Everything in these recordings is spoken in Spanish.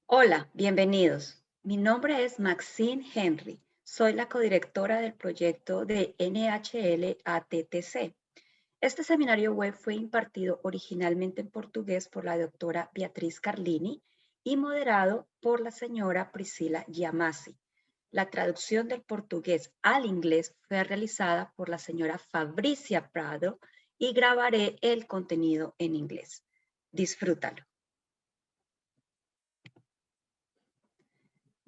Hola, bienvenidos. Mi nombre es Maxine Henry. Soy la codirectora del proyecto de NHL-ATTC. Este seminario web fue impartido originalmente en portugués por la doctora Beatriz Carlini y moderado por la señora Priscila Giamasi. La traducción del portugués al inglés fue realizada por la señora Fabricia Prado y grabaré el contenido en inglés. Disfrútalo.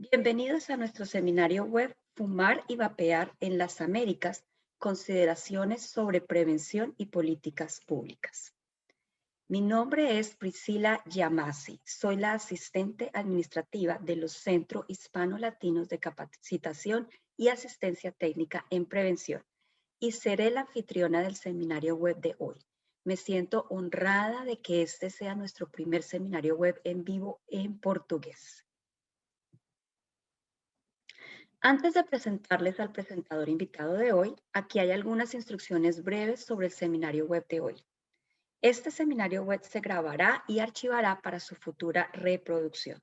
Bienvenidos a nuestro seminario web Fumar y Vapear en las Américas, consideraciones sobre prevención y políticas públicas. Mi nombre es Priscila Giamasi, soy la asistente administrativa de los Centros Hispano-Latinos de Capacitación y Asistencia Técnica en Prevención y seré la anfitriona del seminario web de hoy. Me siento honrada de que este sea nuestro primer seminario web en vivo en portugués. Antes de presentarles al presentador invitado de hoy, aquí hay algunas instrucciones breves sobre el seminario web de hoy. Este seminario web se grabará y archivará para su futura reproducción.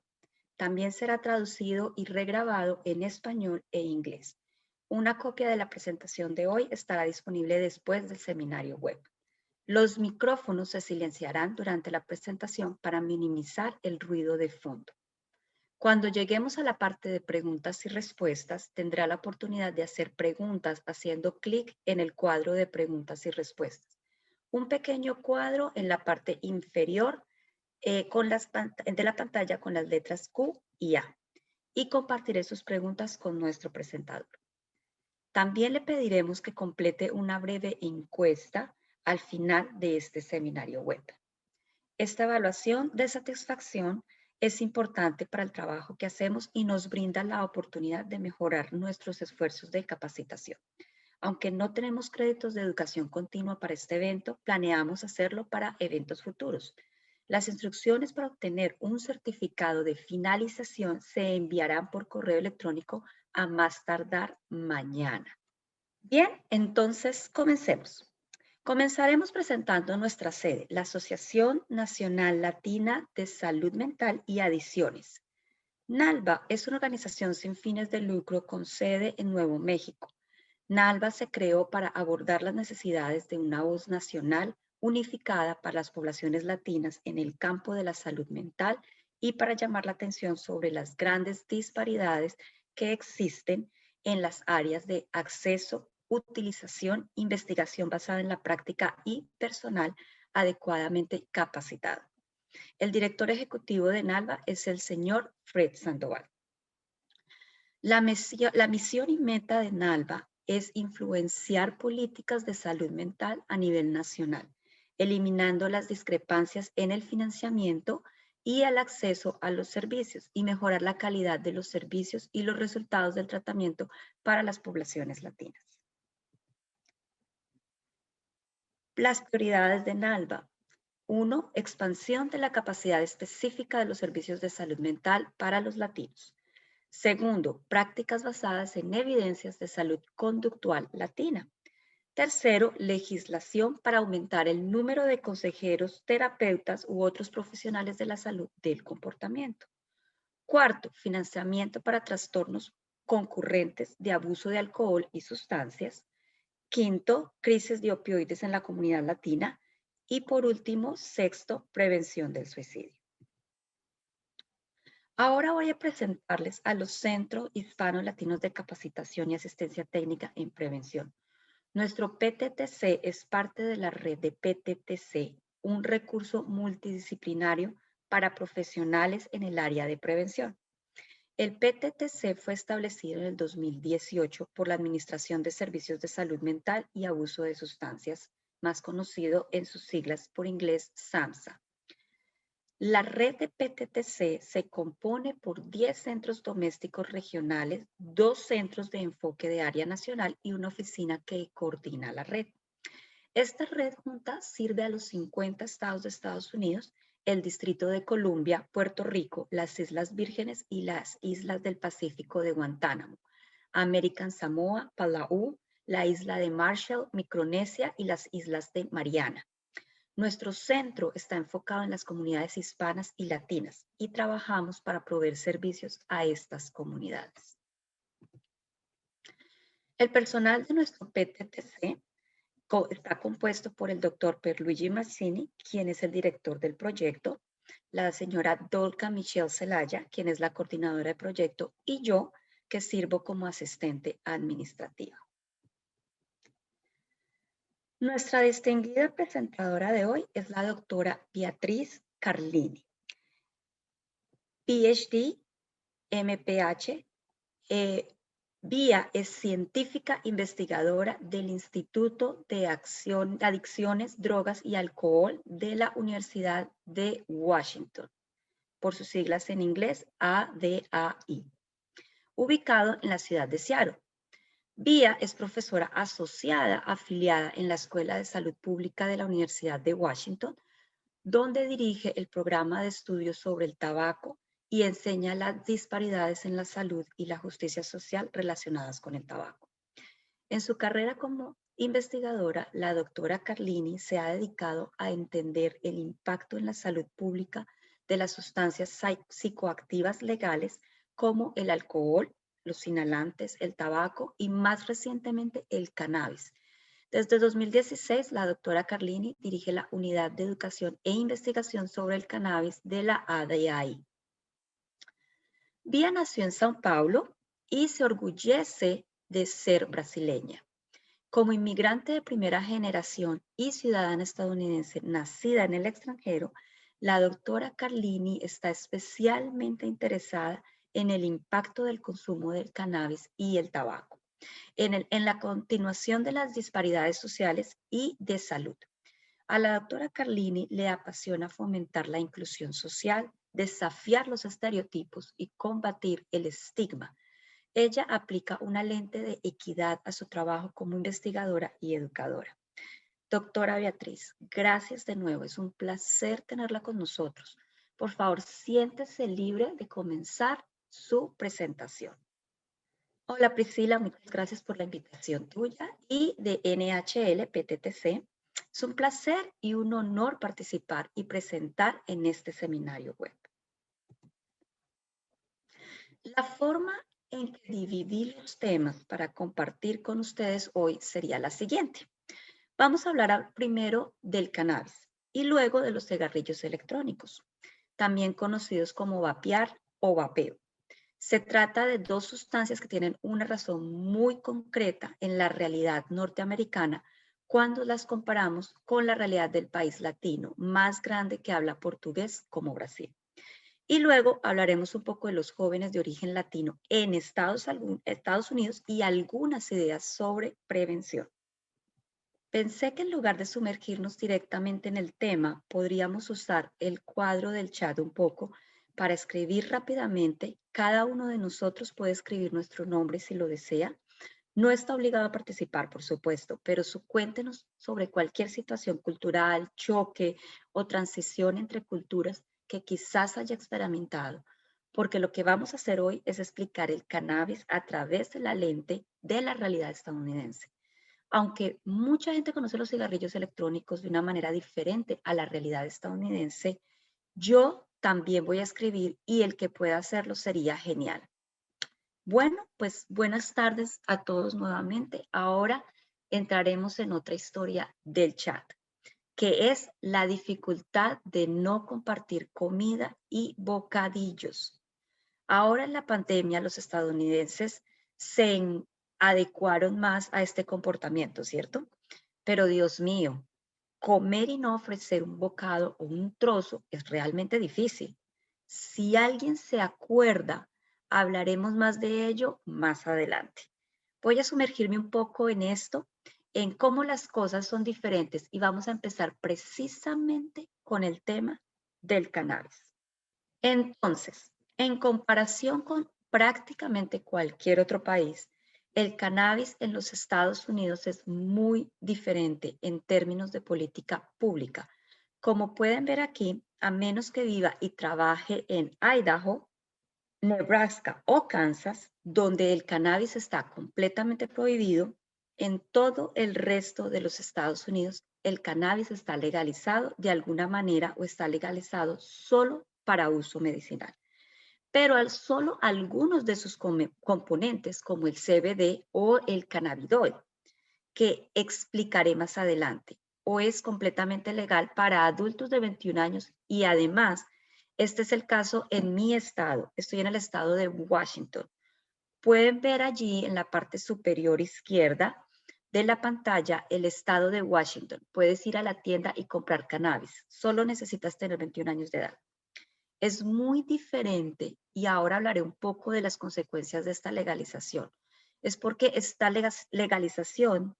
También será traducido y regrabado en español e inglés. Una copia de la presentación de hoy estará disponible después del seminario web. Los micrófonos se silenciarán durante la presentación para minimizar el ruido de fondo. Cuando lleguemos a la parte de preguntas y respuestas, tendrá la oportunidad de hacer preguntas haciendo clic en el cuadro de preguntas y respuestas. Un pequeño cuadro en la parte inferior de la pantalla con las letras Q y A. Y compartiré sus preguntas con nuestro presentador. También le pediremos que complete una breve encuesta al final de este seminario web. Esta evaluación de satisfacción es importante para el trabajo que hacemos y nos brinda la oportunidad de mejorar nuestros esfuerzos de capacitación. Aunque no tenemos créditos de educación continua para este evento, planeamos hacerlo para eventos futuros. Las instrucciones para obtener un certificado de finalización se enviarán por correo electrónico a más tardar mañana. Bien, entonces comencemos. Comenzaremos presentando nuestra sede, la Asociación Nacional Latina de Salud Mental y Adicciones. NALBA es una organización sin fines de lucro con sede en Nuevo México. NALBA se creó para abordar las necesidades de una voz nacional unificada para las poblaciones latinas en el campo de la salud mental y para llamar la atención sobre las grandes disparidades que existen en las áreas de acceso, utilización, investigación basada en la práctica y personal adecuadamente capacitado. El director ejecutivo de NALBA es el señor Fred Sandoval. La misión y meta de NALBA es influenciar políticas de salud mental a nivel nacional, eliminando las discrepancias en el financiamiento y el acceso a los servicios y mejorar la calidad de los servicios y los resultados del tratamiento para las poblaciones latinas. Las prioridades de NALBA. 1. Expansión de la capacidad específica de los servicios de salud mental para los latinos. Segundo, prácticas basadas en evidencias de salud conductual latina. Tercero, legislación para aumentar el número de consejeros, terapeutas u otros profesionales de la salud del comportamiento. Cuarto, financiamiento para trastornos concurrentes de abuso de alcohol y sustancias. Quinto, crisis de opioides en la comunidad latina. Y por último, sexto, prevención del suicidio. Ahora voy a presentarles a los Centros Hispano-Latinos de Capacitación y Asistencia Técnica en Prevención. Nuestro PTTC es parte de la red de PTTC, un recurso multidisciplinario para profesionales en el área de prevención. El PTTC fue establecido en el 2018 por la Administración de Servicios de Salud Mental y Abuso de Sustancias, más conocido en sus siglas por inglés SAMHSA. La red de PTTC se compone por 10 centros domésticos regionales, 2 centros de enfoque de área nacional y una oficina que coordina la red. Esta red junta sirve a los 50 estados de Estados Unidos, el Distrito de Columbia, Puerto Rico, las Islas Vírgenes y las Islas del Pacífico de Guantánamo, American Samoa, Palau, la isla de Marshall, Micronesia y las Islas de Mariana. Nuestro centro está enfocado en las comunidades hispanas y latinas y trabajamos para proveer servicios a estas comunidades. El personal de nuestro PTTC está compuesto por el doctor Pierluigi Mazzini, quien es el director del proyecto, la señora Dolca Michelle Zelaya, quien es la coordinadora de proyecto, y yo, que sirvo como asistente administrativa. Nuestra distinguida presentadora de hoy es la doctora Beatriz Carlini, PhD, MPH. Bea es científica investigadora del Instituto de Adicciones, Drogas y Alcohol de la Universidad de Washington, por sus siglas en inglés ADAI, ubicado en la ciudad de Seattle. Bea es profesora asociada afiliada en la Escuela de Salud Pública de la Universidad de Washington, donde dirige el programa de estudios sobre el tabaco y enseña las disparidades en la salud y la justicia social relacionadas con el tabaco. En su carrera como investigadora, la doctora Carlini se ha dedicado a entender el impacto en la salud pública de las sustancias psicoactivas legales como el alcohol, los inhalantes, el tabaco y más recientemente el cannabis. Desde 2016, la doctora Carlini dirige la Unidad de Educación e Investigación sobre el Cannabis de la ADAI. Bea nació en São Paulo y se orgullece de ser brasileña. Como inmigrante de primera generación y ciudadana estadounidense nacida en el extranjero, la doctora Carlini está especialmente interesada en el impacto del consumo del cannabis y el tabaco, en la continuación de las disparidades sociales y de salud. A la doctora Carlini le apasiona fomentar la inclusión social, desafiar los estereotipos y combatir el estigma. Ella aplica una lente de equidad a su trabajo como investigadora y educadora. Doctora Beatriz, gracias de nuevo. Es un placer tenerla con nosotros. Por favor, siéntese libre de comenzar su presentación. Hola Priscila, muchas gracias por la invitación tuya y de NHL PTTC. Es un placer y un honor participar y presentar en este seminario web. La forma en que dividí los temas para compartir con ustedes hoy sería la siguiente. Vamos a hablar primero del cannabis y luego de los cigarrillos electrónicos, también conocidos como vapear o vapeo. Se trata de dos sustancias que tienen una razón muy concreta en la realidad norteamericana cuando las comparamos con la realidad del país latino más grande que habla portugués como Brasil. Y luego hablaremos un poco de los jóvenes de origen latino en Estados Unidos y algunas ideas sobre prevención. Pensé que en lugar de sumergirnos directamente en el tema, podríamos usar el cuadro del chat un poco para escribir rápidamente. Cada uno de nosotros puede escribir nuestro nombre si lo desea. No está obligado a participar, por supuesto, pero cuéntenos sobre cualquier situación cultural, choque o transición entre culturas que quizás haya experimentado, porque lo que vamos a hacer hoy es explicar el cannabis a través de la lente de la realidad estadounidense. Aunque mucha gente conoce los cigarrillos electrónicos de una manera diferente a la realidad estadounidense, yo también voy a escribir y el que pueda hacerlo sería genial. Bueno, pues buenas tardes a todos nuevamente. Ahora entraremos en otra historia del chat, que es la dificultad de no compartir comida y bocadillos. Ahora en la pandemia los estadounidenses se adecuaron más a este comportamiento, ¿cierto? Pero Dios mío, comer y no ofrecer un bocado o un trozo es realmente difícil. Si alguien se acuerda, hablaremos más de ello más adelante. Voy a sumergirme un poco en esto, en cómo las cosas son diferentes y vamos a empezar precisamente con el tema del cannabis. Entonces, en comparación con prácticamente cualquier otro país, el cannabis en los Estados Unidos es muy diferente en términos de política pública. Como pueden ver aquí, a menos que viva y trabaje en Idaho, Nebraska o Kansas, donde el cannabis está completamente prohibido, en todo el resto de los Estados Unidos, el cannabis está legalizado de alguna manera o está legalizado solo para uso medicinal. Pero solo algunos de sus componentes, como el CBD o el cannabidol, que explicaré más adelante, o es completamente legal para adultos de 21 años y además, este es el caso en mi estado, estoy en el estado de Washington. Pueden ver allí en la parte superior izquierda de la pantalla el estado de Washington. Puedes ir a la tienda y comprar cannabis. Solo necesitas tener 21 años de edad. Es muy diferente y ahora hablaré un poco de las consecuencias de esta legalización. Es porque esta legalización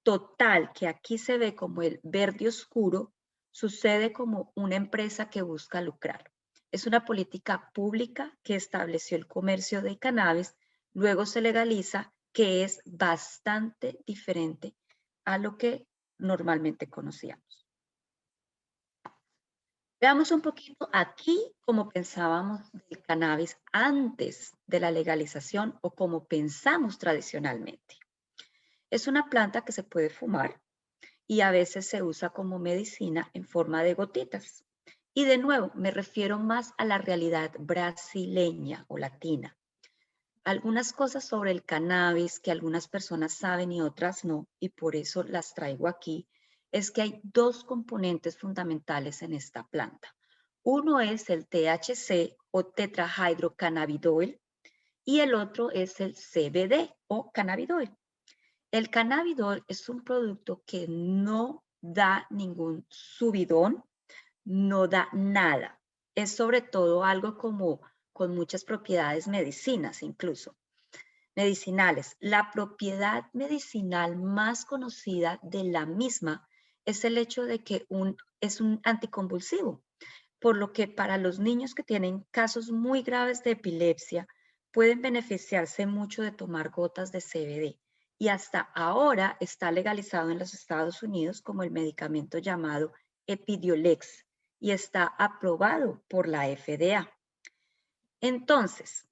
total, que aquí se ve como el verde oscuro, sucede como una empresa que busca lucrar. Es una política pública que estableció el comercio de cannabis, luego se legaliza, que es bastante diferente a lo que normalmente conocíamos. Veamos un poquito aquí cómo pensábamos del cannabis antes de la legalización o cómo pensamos tradicionalmente. Es una planta que se puede fumar y a veces se usa como medicina en forma de gotitas. Y de nuevo, me refiero más a la realidad brasileña o latina. Algunas cosas sobre el cannabis que algunas personas saben y otras no, y por eso las traigo aquí, es que hay dos componentes fundamentales en esta planta. Uno es el THC o tetrahydrocannabinol y el otro es el CBD o cannabidol. El cannabidol es un producto que no da ningún subidón, no da nada. Es sobre todo algo como con muchas propiedades medicinas incluso, medicinales. La propiedad medicinal más conocida de la misma es el hecho de que es un anticonvulsivo, por lo que para los niños que tienen casos muy graves de epilepsia pueden beneficiarse mucho de tomar gotas de CBD. Y hasta ahora está legalizado en los Estados Unidos como el medicamento llamado Epidiolex y está aprobado por la FDA. Entonces,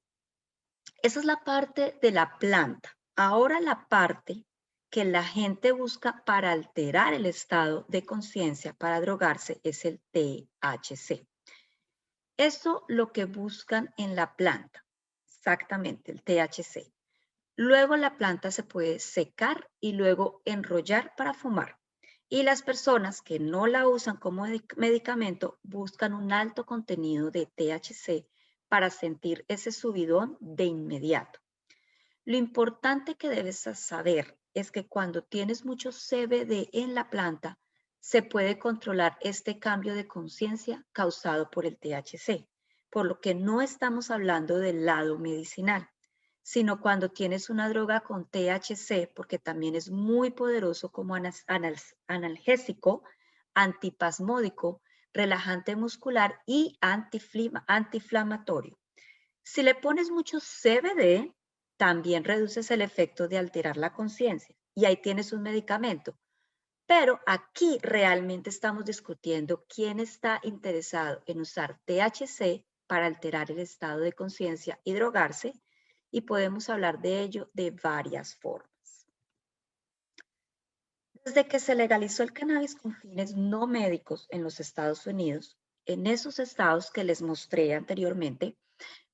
esa es la parte de la planta. Ahora la parte que la gente busca para alterar el estado de conciencia, para drogarse, es el THC. Eso lo que buscan en la planta, exactamente, el THC. Luego la planta se puede secar y luego enrollar para fumar. Y las personas que no la usan como medicamento buscan un alto contenido de THC para sentir ese subidón de inmediato. Lo importante que debes saber es que cuando tienes mucho CBD en la planta, se puede controlar este cambio de conciencia causado por el THC, por lo que no estamos hablando del lado medicinal, sino cuando tienes una droga con THC, porque también es muy poderoso como analgésico, antipasmódico, relajante muscular y antiinflamatorio. Si le pones mucho CBD, también reduces el efecto de alterar la conciencia y ahí tienes un medicamento. Pero aquí realmente estamos discutiendo quién está interesado en usar THC para alterar el estado de conciencia y drogarse, y podemos hablar de ello de varias formas. Desde que se legalizó el cannabis con fines no médicos en los Estados Unidos, en esos estados que les mostré anteriormente,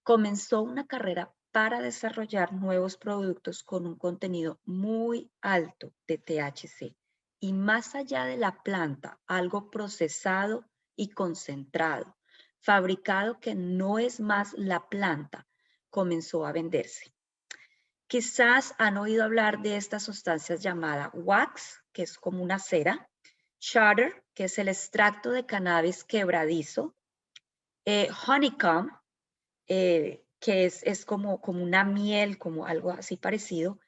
comenzó una carrera para desarrollar nuevos productos con un contenido muy alto de THC y más allá de la planta, algo procesado y concentrado, fabricado que no es más la planta, comenzó a venderse. Quizás han oído hablar de estas sustancias llamadas wax, que es como una cera, shatter, que es el extracto de cannabis quebradizo, honeycomb, que es como una miel, como algo así parecido,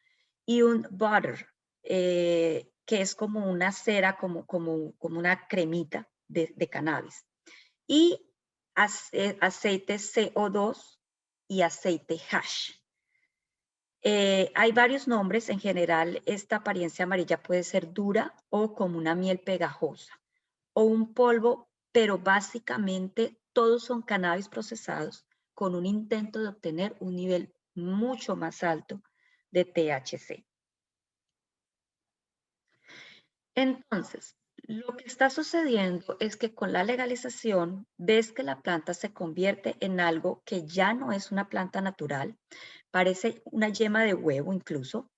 y un butter, que es como una cera, como una cremita de cannabis. Y aceite CO2 y aceite hash. Hay varios nombres, en general esta apariencia amarilla puede ser dura o como una miel pegajosa o un polvo, pero básicamente todos son cannabis procesados con un intento de obtener un nivel mucho más alto de THC. Entonces, lo que está sucediendo es que con la legalización ves que la planta se convierte en algo que ya no es una planta natural, parece una yema de huevo incluso,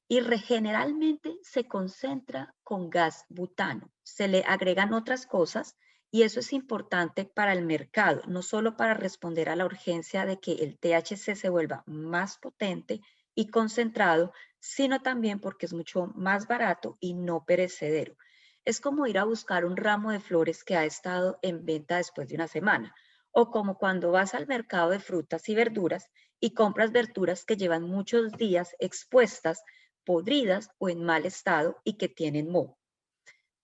y generalmente se concentra con gas butano. Se le agregan otras cosas y eso es importante para el mercado, no solo para responder a la urgencia de que el THC se vuelva más potente y concentrado, sino también porque es mucho más barato y no perecedero. Es como ir a buscar un ramo de flores que ha estado en venta después de una semana, o como cuando vas al mercado de frutas y verduras y compras verduras que llevan muchos días expuestas, podridas o en mal estado y que tienen moho.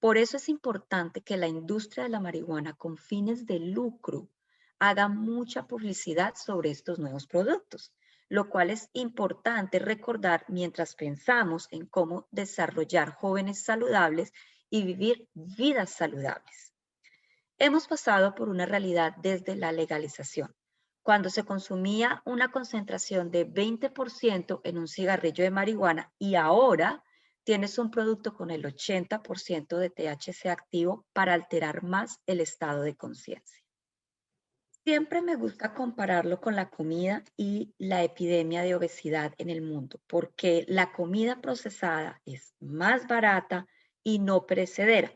Por eso es importante que la industria de la marihuana con fines de lucro haga mucha publicidad sobre estos nuevos productos, lo cual es importante recordar mientras pensamos en cómo desarrollar jóvenes saludables y vivir vidas saludables. Hemos pasado por una realidad desde la legalización, cuando se consumía una concentración de 20% en un cigarrillo de marihuana y ahora tienes un producto con el 80% de THC activo para alterar más el estado de conciencia. Siempre me gusta compararlo con la comida y la epidemia de obesidad en el mundo, porque la comida procesada es más barata y no perecedera.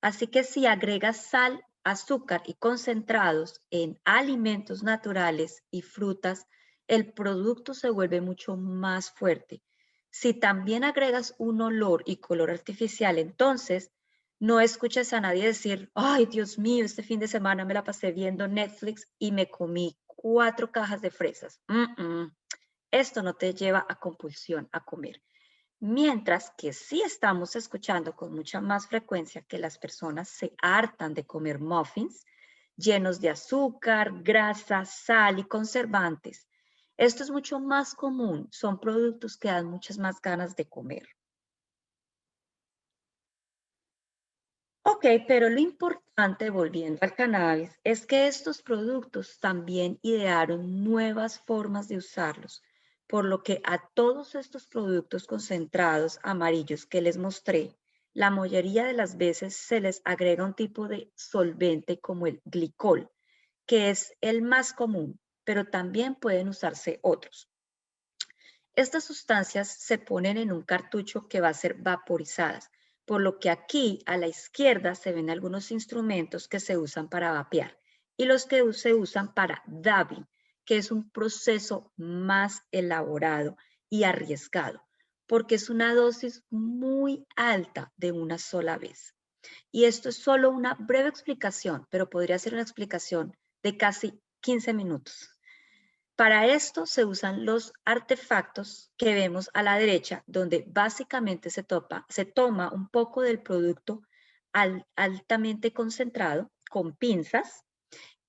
Así que si agregas sal, azúcar y concentrados en alimentos naturales y frutas, el producto se vuelve mucho más fuerte. Si también agregas un olor y color artificial, entonces no escuches a nadie decir, ay, Dios mío, este fin de semana me la pasé viendo Netflix y me comí 4 cajas de fresas. Esto no te lleva a compulsión a comer. Mientras que sí estamos escuchando con mucha más frecuencia que las personas se hartan de comer muffins llenos de azúcar, grasa, sal y conservantes. Esto es mucho más común, son productos que dan muchas más ganas de comer. Ok, pero lo importante, volviendo al cannabis, es que estos productos también idearon nuevas formas de usarlos, por lo que a todos estos productos concentrados amarillos que les mostré, la mayoría de las veces se les agrega un tipo de solvente como el glicol, que es el más común, pero también pueden usarse otros. Estas sustancias se ponen en un cartucho que va a ser vaporizadas, por lo que aquí a la izquierda se ven algunos instrumentos que se usan para vapear y los que se usan para dabbing, que es un proceso más elaborado y arriesgado, porque es una dosis muy alta de una sola vez. Y esto es solo una breve explicación, pero podría ser una explicación de casi 15 minutos. Para esto se usan los artefactos que vemos a la derecha, donde básicamente se toma un poco del producto altamente concentrado con pinzas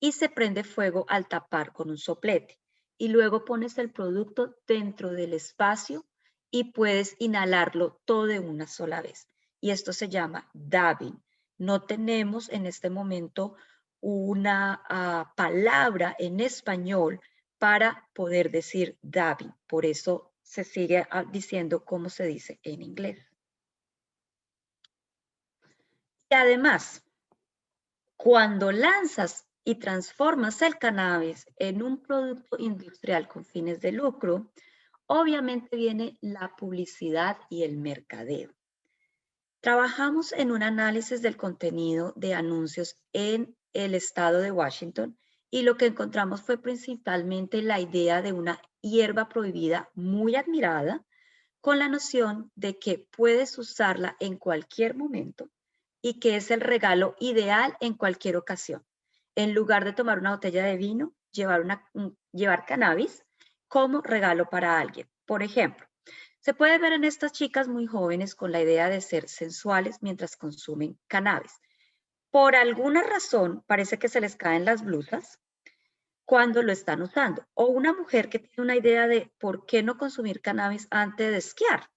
y se prende fuego al tapar con un soplete. Y luego pones el producto dentro del espacio y puedes inhalarlo todo de una sola vez. Y esto se llama dabbing. No tenemos en este momento una palabra en español para poder decir dabbing. Por eso se sigue diciendo como se dice en inglés. Y además, cuando lanzas y transformas el cannabis en un producto industrial con fines de lucro, obviamente viene la publicidad y el mercadeo. Trabajamos en un análisis del contenido de anuncios en el estado de Washington y lo que encontramos fue principalmente la idea de una hierba prohibida muy admirada con la noción de que puedes usarla en cualquier momento y que es el regalo ideal en cualquier ocasión. En lugar de tomar una botella de vino, llevar cannabis como regalo para alguien. Por ejemplo, se puede ver en estas chicas muy jóvenes con la idea de ser sensuales mientras consumen cannabis. Por alguna razón, parece que se les caen las blusas cuando lo están usando. O una mujer que tiene una idea de por qué no consumir cannabis antes de esquiar.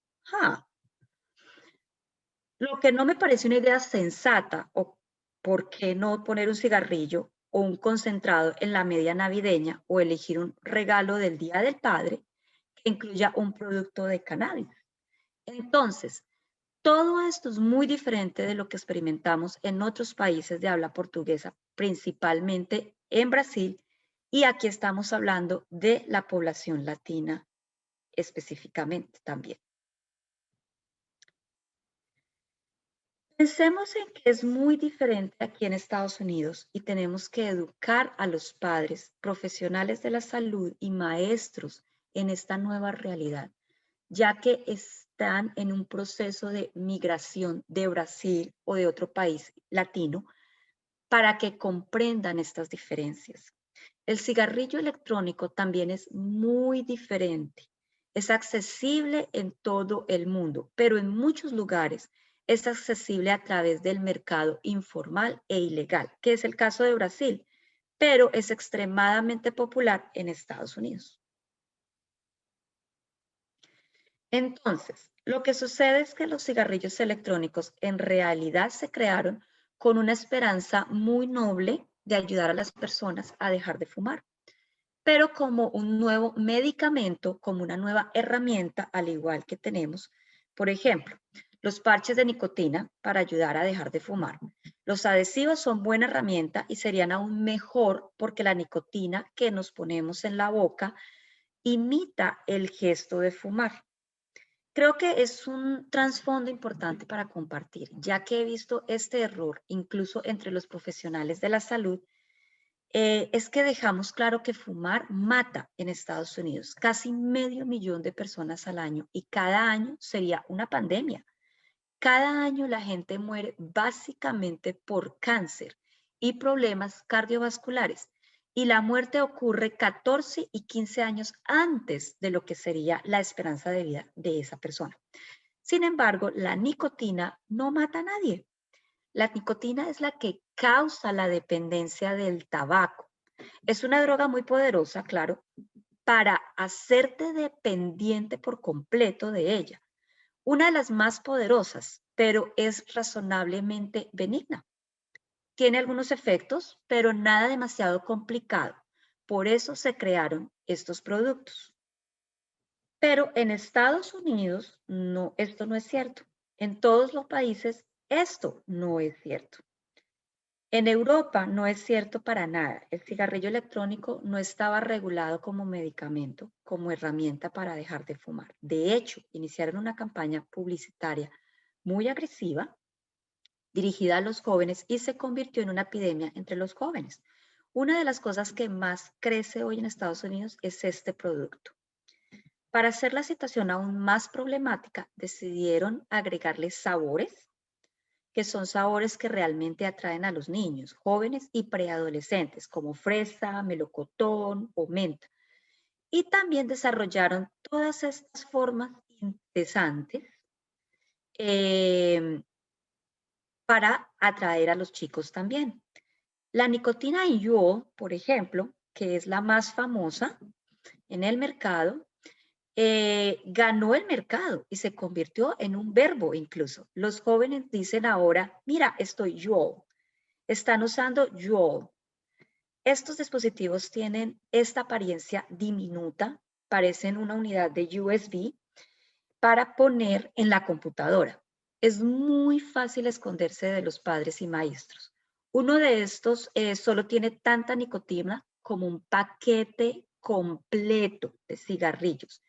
Lo que no me parece una idea sensata, o por qué no poner un cigarrillo o un concentrado en la media navideña o elegir un regalo del Día del Padre que incluya un producto de cannabis. Entonces, Todo esto es muy diferente de lo que experimentamos en otros países de habla portuguesa, principalmente en Brasil, y aquí estamos hablando de la población latina específicamente también. Pensemos en que es muy diferente aquí en Estados Unidos y tenemos que educar a los padres, profesionales de la salud y maestros en esta nueva realidad, ya que están en un proceso de migración de Brasil o de otro país latino para que comprendan estas diferencias. El cigarrillo electrónico también es muy diferente. Es accesible en todo el mundo, pero en muchos lugares es accesible a través del mercado informal e ilegal, que es el caso de Brasil, pero es extremadamente popular en Estados Unidos. Entonces, lo que sucede es que los cigarrillos electrónicos en realidad se crearon con una esperanza muy noble de ayudar a las personas a dejar de fumar, pero como un nuevo medicamento, como una nueva herramienta, al igual que tenemos, por ejemplo, los parches de nicotina para ayudar a dejar de fumar. Los adhesivos son buena herramienta y serían aún mejor porque la nicotina que nos ponemos en la boca imita el gesto de fumar. Creo que es un trasfondo importante para compartir, ya que he visto este error incluso entre los profesionales de la salud, es que dejamos claro que fumar mata en Estados Unidos casi 500.000 de personas al año y cada año sería una pandemia. Cada año la gente muere básicamente por cáncer y problemas cardiovasculares y la muerte ocurre 14 y 15 años antes de lo que sería la esperanza de vida de esa persona. Sin embargo, la nicotina no mata a nadie. La nicotina es la que causa la dependencia del tabaco. Es una droga muy poderosa, claro, para hacerte dependiente por completo de ella. Una de las más poderosas, pero es razonablemente benigna. Tiene algunos efectos, pero nada demasiado complicado. Por eso se crearon estos productos. Pero en Estados Unidos, no, esto no es cierto. En todos los países, esto no es cierto. En Europa no es cierto para nada. El cigarrillo electrónico no estaba regulado como medicamento, como herramienta para dejar de fumar. De hecho, iniciaron una campaña publicitaria muy agresiva dirigida a los jóvenes y se convirtió en una epidemia entre los jóvenes. Una de las cosas que más crece hoy en Estados Unidos es este producto. Para hacer la situación aún más problemática, decidieron agregarle sabores, que son sabores que realmente atraen a los niños, jóvenes y preadolescentes, como fresa, melocotón o menta. Y también desarrollaron todas estas formas interesantes eh, para atraer a los chicos también. La nicotina en Juul, por ejemplo, que es la más famosa en el mercado, ganó el mercado y se convirtió en un verbo incluso. Los jóvenes dicen ahora, mira, estoy Juul. Están usando Juul. Estos dispositivos tienen esta apariencia diminuta, parecen una unidad de USB para poner en la computadora. Es muy fácil esconderse de los padres y maestros. Uno de estos solo tiene tanta nicotina como un paquete completo de cigarrillos,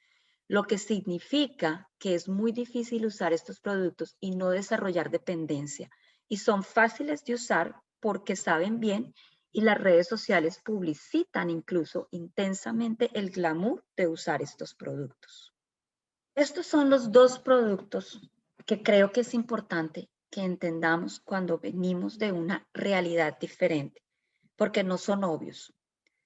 lo que significa que es muy difícil usar estos productos y no desarrollar dependencia. Y son fáciles de usar porque saben bien y las redes sociales publicitan incluso intensamente el glamour de usar estos productos. Estos son los dos productos que creo que es importante que entendamos cuando venimos de una realidad diferente, porque no son obvios.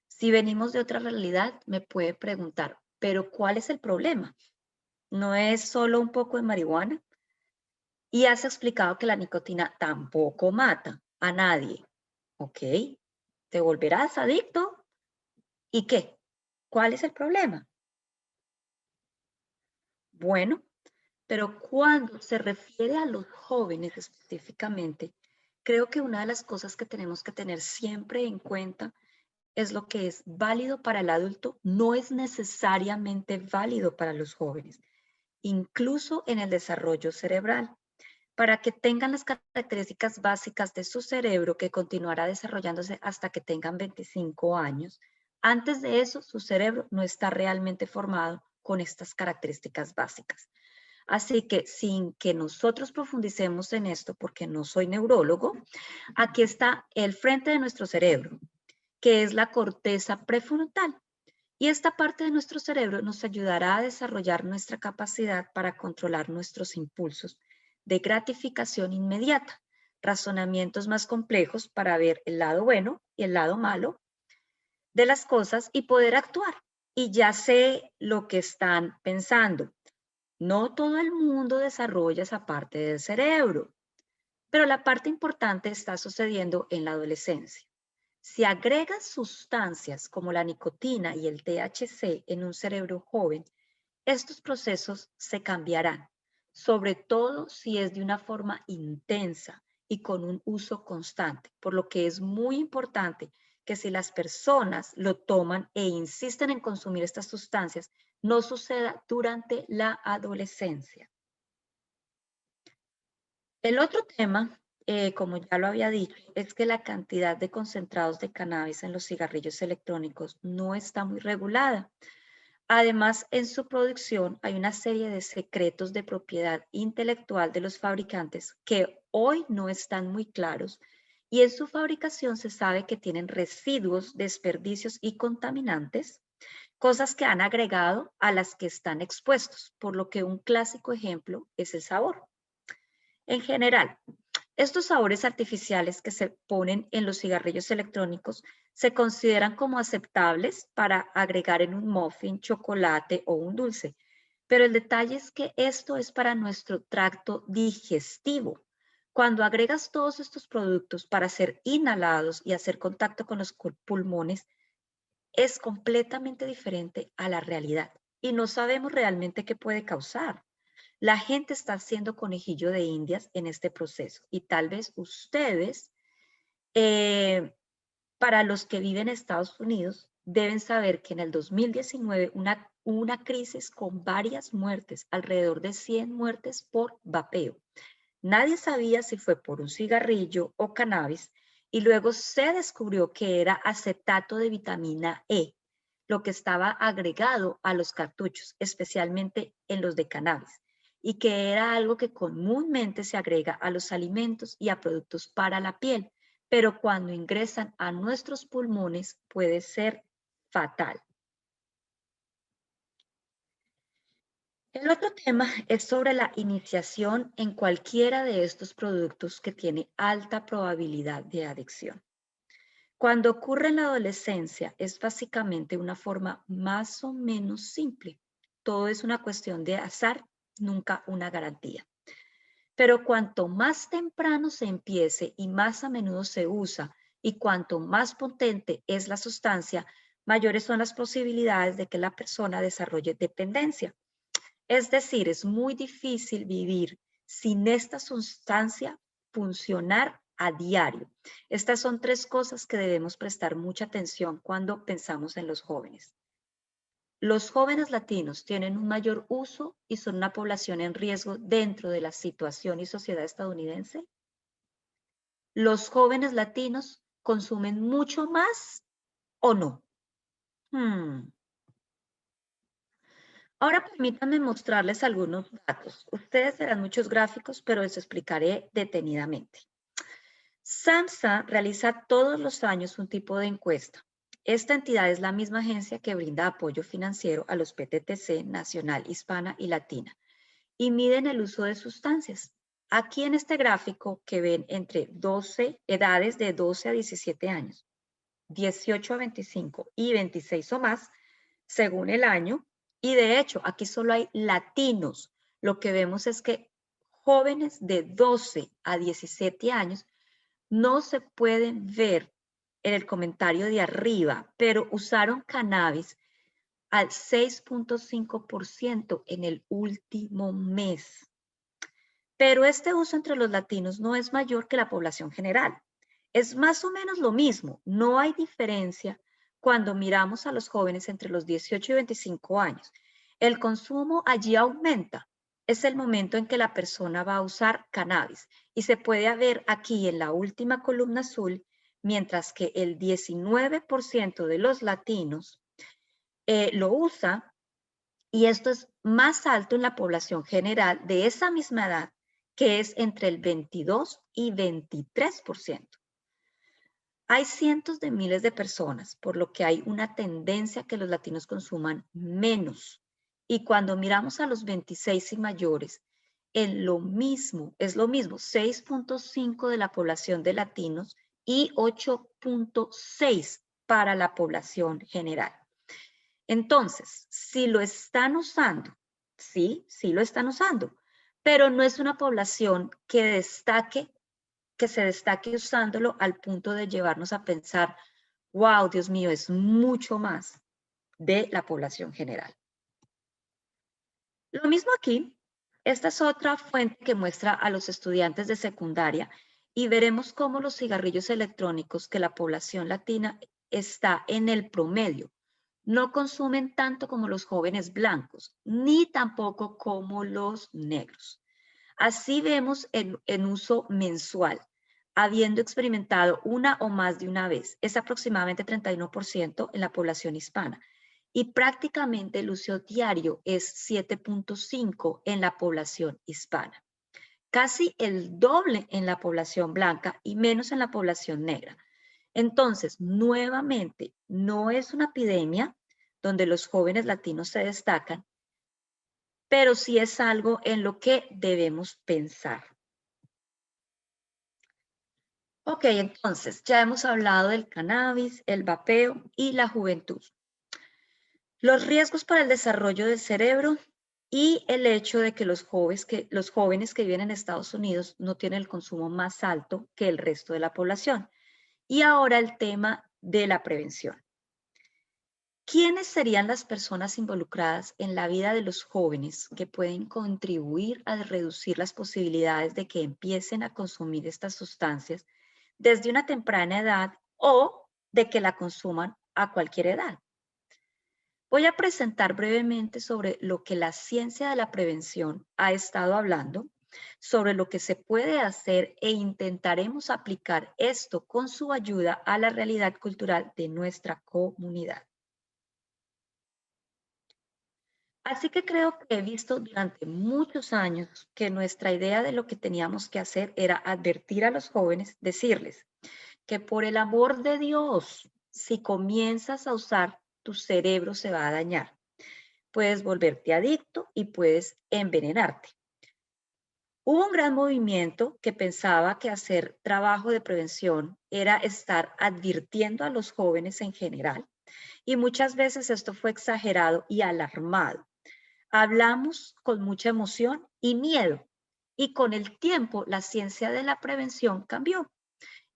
Si venimos de otra realidad, me puede preguntar, ¿pero cuál es el problema? ¿No es solo un poco de marihuana? Y has explicado que la nicotina tampoco mata a nadie. ¿Ok? ¿Te volverás adicto? ¿Y qué? ¿Cuál es el problema? Bueno, pero cuando se refiere a los jóvenes específicamente, creo que una de las cosas que tenemos que tener siempre en cuenta es lo que es válido para el adulto, no es necesariamente válido para los jóvenes, incluso en el desarrollo cerebral. para que tengan las características básicas de su cerebro que continuará desarrollándose hasta que tengan 25 años. Antes de eso, su cerebro no está realmente formado con estas características básicas. Así que sin que nosotros profundicemos en esto, porque no soy neurólogo, aquí está el frente de nuestro cerebro, que es la corteza prefrontal. Y esta parte de nuestro cerebro nos ayudará a desarrollar nuestra capacidad para controlar nuestros impulsos de gratificación inmediata, razonamientos más complejos para ver el lado bueno y el lado malo de las cosas y poder actuar. Y ya sé lo que están pensando. No todo el mundo desarrolla esa parte del cerebro, pero la parte importante está sucediendo en la adolescencia. Si agregas sustancias como la nicotina y el THC en un cerebro joven, estos procesos se cambiarán, sobre todo si es de una forma intensa y con un uso constante, por lo que es muy importante que si las personas lo toman e insisten en consumir estas sustancias, no suceda durante la adolescencia. El otro tema, como ya lo había dicho, es que la cantidad de concentrados de cannabis en los cigarrillos electrónicos no está muy regulada. Además, en su producción hay una serie de secretos de propiedad intelectual de los fabricantes que hoy no están muy claros y en su fabricación se sabe que tienen residuos, desperdicios y contaminantes, cosas que han agregado a las que están expuestos, por lo que un clásico ejemplo es el sabor. En general, estos sabores artificiales que se ponen en los cigarrillos electrónicos se consideran como aceptables para agregar en un muffin, chocolate o un dulce. Pero el detalle es que esto es para nuestro tracto digestivo. Cuando agregas todos estos productos para ser inhalados y hacer contacto con los pulmones, es completamente diferente a la realidad y no sabemos realmente qué puede causar. La gente está haciendo conejillo de indias en este proceso y tal vez ustedes, para los que viven en Estados Unidos, deben saber que en el 2019 una crisis con varias muertes, alrededor de 100 muertes por vapeo. Nadie sabía si fue por un cigarrillo o cannabis y luego se descubrió que era acetato de vitamina E, lo que estaba agregado a los cartuchos, especialmente en los de cannabis, y que era algo que comúnmente se agrega a los alimentos y a productos para la piel, pero cuando ingresan a nuestros pulmones puede ser fatal. El otro tema es sobre la iniciación en cualquiera de estos productos que tiene alta probabilidad de adicción. Cuando ocurre en la adolescencia es básicamente una forma más o menos simple. Todo es una cuestión de azar, nunca una garantía. Pero cuanto más temprano se empiece y más a menudo se usa y cuanto más potente es la sustancia, mayores son las posibilidades de que la persona desarrolle dependencia. Es decir, es muy difícil vivir sin esta sustancia funcionar a diario. Estas son tres cosas que debemos prestar mucha atención cuando pensamos en los jóvenes. Los jóvenes latinos tienen un mayor uso y son una población en riesgo dentro de la situación y sociedad estadounidense. Los jóvenes latinos consumen mucho más o no. Ahora permítanme mostrarles algunos datos. Ustedes verán muchos gráficos, pero les explicaré detenidamente. SAMHSA realiza todos los años un tipo de encuesta. Esta entidad es la misma agencia que brinda apoyo financiero a los PTTC nacional, hispana y latina y miden el uso de sustancias. Aquí en este gráfico que ven entre 12 edades de 12 a 17 años, 18 a 25 y 26 o más, según el año. Y de hecho, aquí solo hay latinos. Lo que vemos es que jóvenes de 12 a 17 años no se pueden ver en el comentario de arriba, pero usaron cannabis al 6.5% en el último mes. Pero este uso entre los latinos no es mayor que la población general. Es más o menos lo mismo, no hay diferencia cuando miramos a los jóvenes entre los 18 y 25 años. El consumo allí aumenta, es el momento en que la persona va a usar cannabis. Y se puede ver aquí en la última columna azul, mientras que el 19% de los latinos lo usa, y esto es más alto en la población general de esa misma edad, que es entre el 22 y 23%. Hay cientos de miles de personas, por lo que hay una tendencia a que los latinos consuman menos. Y cuando miramos a los 26 y mayores, es lo mismo, 6.5 de la población de latinos y 8.6 para la población general. Entonces, si lo están usando, sí lo están usando, pero no es una población que se destaque usándolo al punto de llevarnos a pensar, wow, Dios mío, es mucho más de la población general. Lo mismo aquí, esta es otra fuente que muestra a los estudiantes de secundaria y veremos cómo los cigarrillos electrónicos que la población latina está en el promedio no consumen tanto como los jóvenes blancos, ni tampoco como los negros. Así vemos en uso mensual, habiendo experimentado una o más de una vez, es aproximadamente 31% en la población hispana, y prácticamente el uso diario es 7.5 en la población hispana. Casi el doble en la población blanca y menos en la población negra. Entonces, nuevamente, no es una epidemia donde los jóvenes latinos se destacan, pero sí es algo en lo que debemos pensar. Ok, entonces, ya hemos hablado del cannabis, el vapeo y la juventud. Los riesgos para el desarrollo del cerebro y el hecho de que los jóvenes que viven en Estados Unidos no tienen el consumo más alto que el resto de la población. Y ahora el tema de la prevención. ¿Quiénes serían las personas involucradas en la vida de los jóvenes que pueden contribuir a reducir las posibilidades de que empiecen a consumir estas sustancias desde una temprana edad o de que la consuman a cualquier edad? Voy a presentar brevemente sobre lo que la ciencia de la prevención ha estado hablando, sobre lo que se puede hacer e intentaremos aplicar esto con su ayuda a la realidad cultural de nuestra comunidad. Así que creo que he visto durante muchos años que nuestra idea de lo que teníamos que hacer era advertir a los jóvenes, decirles que por el amor de Dios, si comienzas a usar, tu cerebro se va a dañar. Puedes volverte adicto y puedes envenenarte. Hubo un gran movimiento que pensaba que hacer trabajo de prevención era estar advirtiendo a los jóvenes en general, y muchas veces esto fue exagerado y alarmado. Hablamos con mucha emoción y miedo, y con el tiempo la ciencia de la prevención cambió.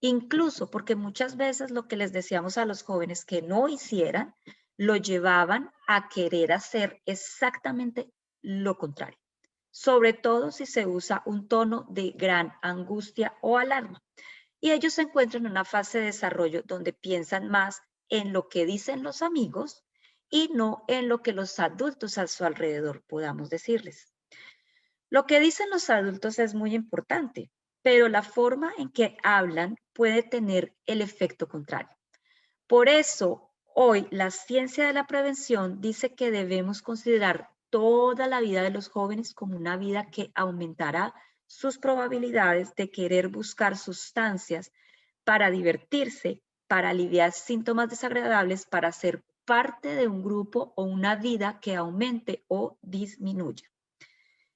Incluso porque muchas veces lo que les decíamos a los jóvenes que no hicieran, lo llevaban a querer hacer exactamente lo contrario. Sobre todo si se usa un tono de gran angustia o alarma. Y ellos se encuentran en una fase de desarrollo donde piensan más en lo que dicen los amigos y no en lo que los adultos a su alrededor podamos decirles. Lo que dicen los adultos es muy importante, pero la forma en que hablan puede tener el efecto contrario. Por eso, hoy la ciencia de la prevención dice que debemos considerar toda la vida de los jóvenes como una vida que aumentará sus probabilidades de querer buscar sustancias para divertirse, para aliviar síntomas desagradables, para ser parte de un grupo o una vida que aumente o disminuya.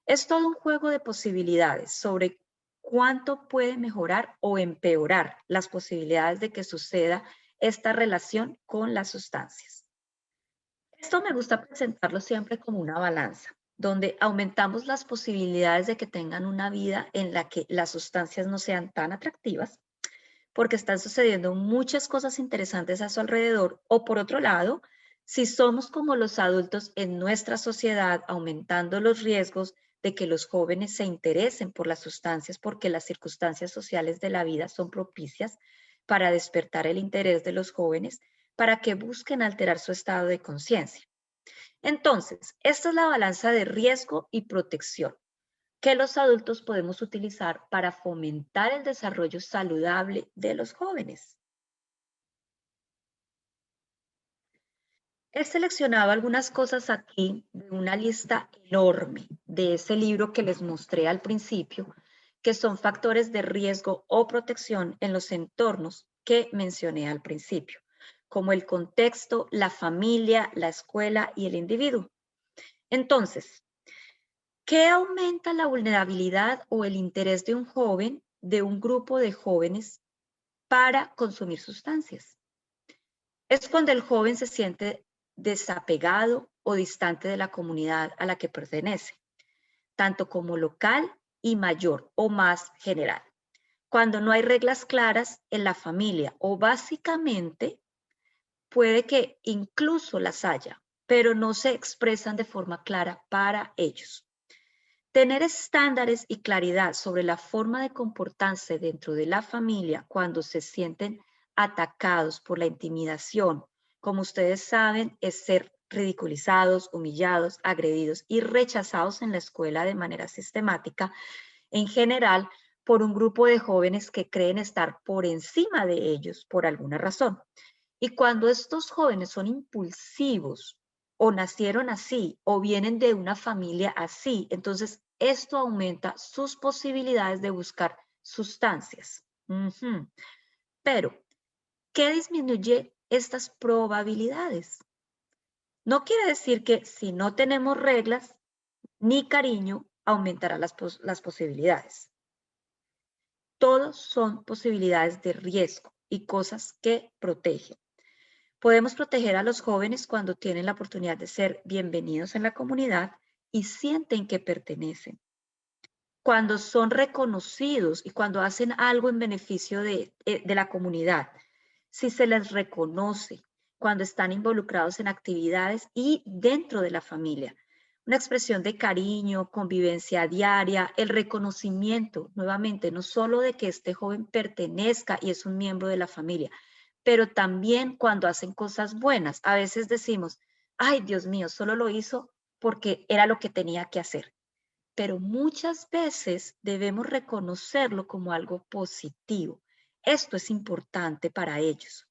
Es todo un juego de posibilidades sobre cuánto puede mejorar o empeorar las posibilidades de que suceda esta relación con las sustancias. Esto me gusta presentarlo siempre como una balanza, donde aumentamos las posibilidades de que tengan una vida en la que las sustancias no sean tan atractivas, porque están sucediendo muchas cosas interesantes a su alrededor, o por otro lado, si somos como los adultos en nuestra sociedad, aumentando los riesgos de que los jóvenes se interesen por las sustancias porque las circunstancias sociales de la vida son propicias para despertar el interés de los jóvenes para que busquen alterar su estado de conciencia. Entonces, esta es la balanza de riesgo y protección. que los adultos podemos utilizar para fomentar el desarrollo saludable de los jóvenes. He seleccionado algunas cosas aquí de una lista enorme de ese libro que les mostré al principio, que son factores de riesgo o protección en los entornos que mencioné al principio, como el contexto, la familia, la escuela y el individuo. Entonces, ¿qué aumenta la vulnerabilidad o el interés de un joven, de un grupo de jóvenes, para consumir sustancias? Es cuando el joven se siente desapegado o distante de la comunidad a la que pertenece, tanto como local y mayor o más general. Cuando no hay reglas claras en la familia o básicamente puede que incluso las haya, pero no se expresan de forma clara para ellos. Tener estándares y claridad sobre la forma de comportarse dentro de la familia cuando se sienten atacados por la intimidación, como ustedes saben, es ser ridiculizados, humillados, agredidos y rechazados en la escuela de manera sistemática, en general, por un grupo de jóvenes que creen estar por encima de ellos por alguna razón. Y cuando estos jóvenes son impulsivos o nacieron así o vienen de una familia así, entonces esto aumenta sus posibilidades de buscar sustancias. Pero, ¿qué disminuye estas probabilidades? No quiere decir que si no tenemos reglas ni cariño, aumentará las posibilidades. Todos son posibilidades de riesgo y cosas que protegen. Podemos proteger a los jóvenes cuando tienen la oportunidad de ser bienvenidos en la comunidad y sienten que pertenecen. Cuando son reconocidos y cuando hacen algo en beneficio de la comunidad. Si se les reconoce, cuando están involucrados en actividades y dentro de la familia. Una expresión de cariño, convivencia diaria, el reconocimiento, nuevamente, no solo de que este joven pertenezca y es un miembro de la familia, pero también cuando hacen cosas buenas. A veces decimos, ay, Dios mío, solo lo hizo porque era lo que tenía que hacer. Pero muchas veces debemos reconocerlo como algo positivo. Esto es importante para ellos.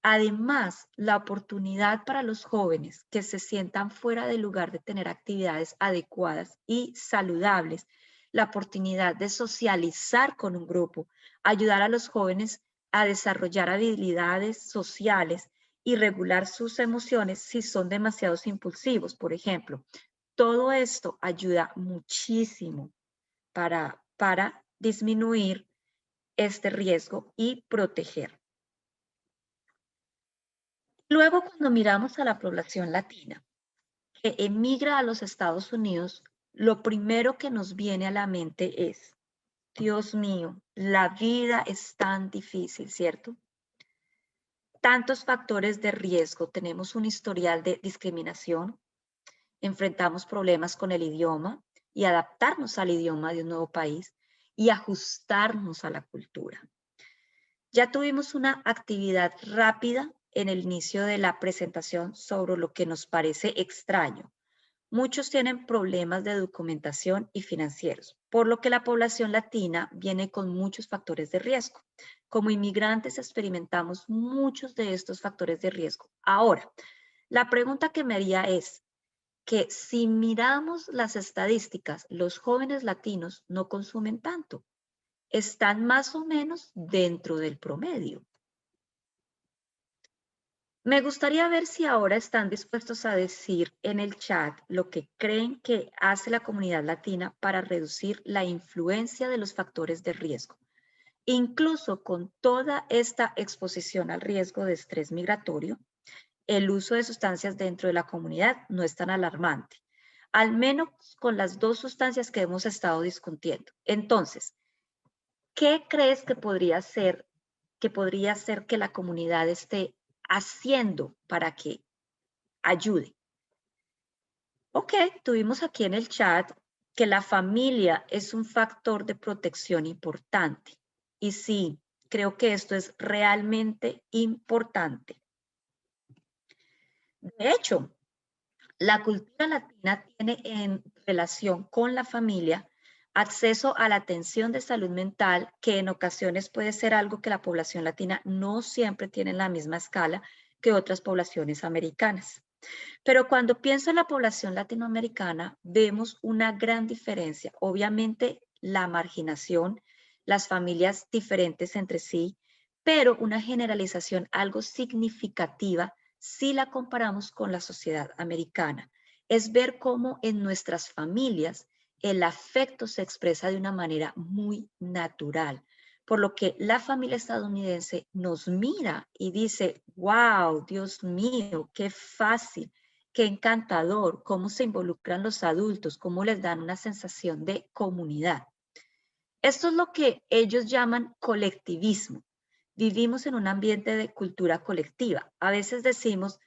Además, la oportunidad para los jóvenes que se sientan fuera del lugar de tener actividades adecuadas y saludables, la oportunidad de socializar con un grupo, ayudar a los jóvenes a desarrollar habilidades sociales y regular sus emociones si son demasiado impulsivos, por ejemplo. Todo esto ayuda muchísimo para disminuir este riesgo y proteger. Luego, cuando miramos a la población latina que emigra a los Estados Unidos, lo primero que nos viene a la mente es, Dios mío, la vida es tan difícil, ¿cierto? Tantos factores de riesgo, tenemos un historial de discriminación, enfrentamos problemas con el idioma y adaptarnos al idioma de un nuevo país y ajustarnos a la cultura. Ya tuvimos una actividad rápida en el inicio de la presentación sobre lo que nos parece extraño. Muchos tienen problemas de documentación y financieros, por lo que la población latina viene con muchos factores de riesgo. Como inmigrantes experimentamos muchos de estos factores de riesgo. Ahora, la pregunta que me haría es que si miramos las estadísticas, los jóvenes latinos no consumen tanto, están más o menos dentro del promedio. Me gustaría ver si ahora están dispuestos a decir en el chat lo que creen que hace la comunidad latina para reducir la influencia de los factores de riesgo. Incluso con toda esta exposición al riesgo de estrés migratorio, el uso de sustancias dentro de la comunidad no es tan alarmante, al menos con las dos sustancias que hemos estado discutiendo. Entonces, ¿qué crees que podría ser que la comunidad esté haciendo para que ayude? Ok, tuvimos aquí en el chat que la familia es un factor de protección importante. Y sí, creo que esto es realmente importante. De hecho, la cultura latina tiene en relación con la familia acceso a la atención de salud mental, que en ocasiones puede ser algo que la población latina no siempre tiene en la misma escala que otras poblaciones americanas. Pero cuando pienso en la población latinoamericana, vemos una gran diferencia. Obviamente, la marginación, las familias diferentes entre sí, pero una generalización algo significativa si la comparamos con la sociedad americana. Es ver cómo en nuestras familias el afecto se expresa de una manera muy natural, por lo que la familia estadounidense nos mira y dice, wow, Dios mío, qué fácil, qué encantador, cómo se involucran los adultos, cómo les dan una sensación de comunidad. Esto es lo que ellos llaman colectivismo. Vivimos en un ambiente de cultura colectiva. A veces decimos,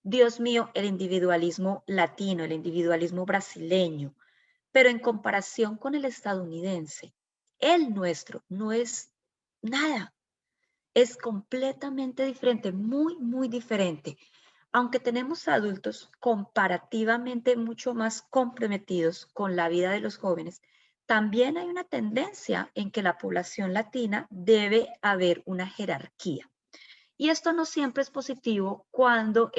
Dios mío, el individualismo latino, el individualismo brasileño, pero en comparación con el estadounidense, el nuestro no es nada. Es completamente diferente, muy, muy diferente. Aunque tenemos adultos comparativamente mucho más comprometidos con la vida de los jóvenes, también hay una tendencia en que la población latina debe haber una jerarquía. Y esto no siempre es positivo cuando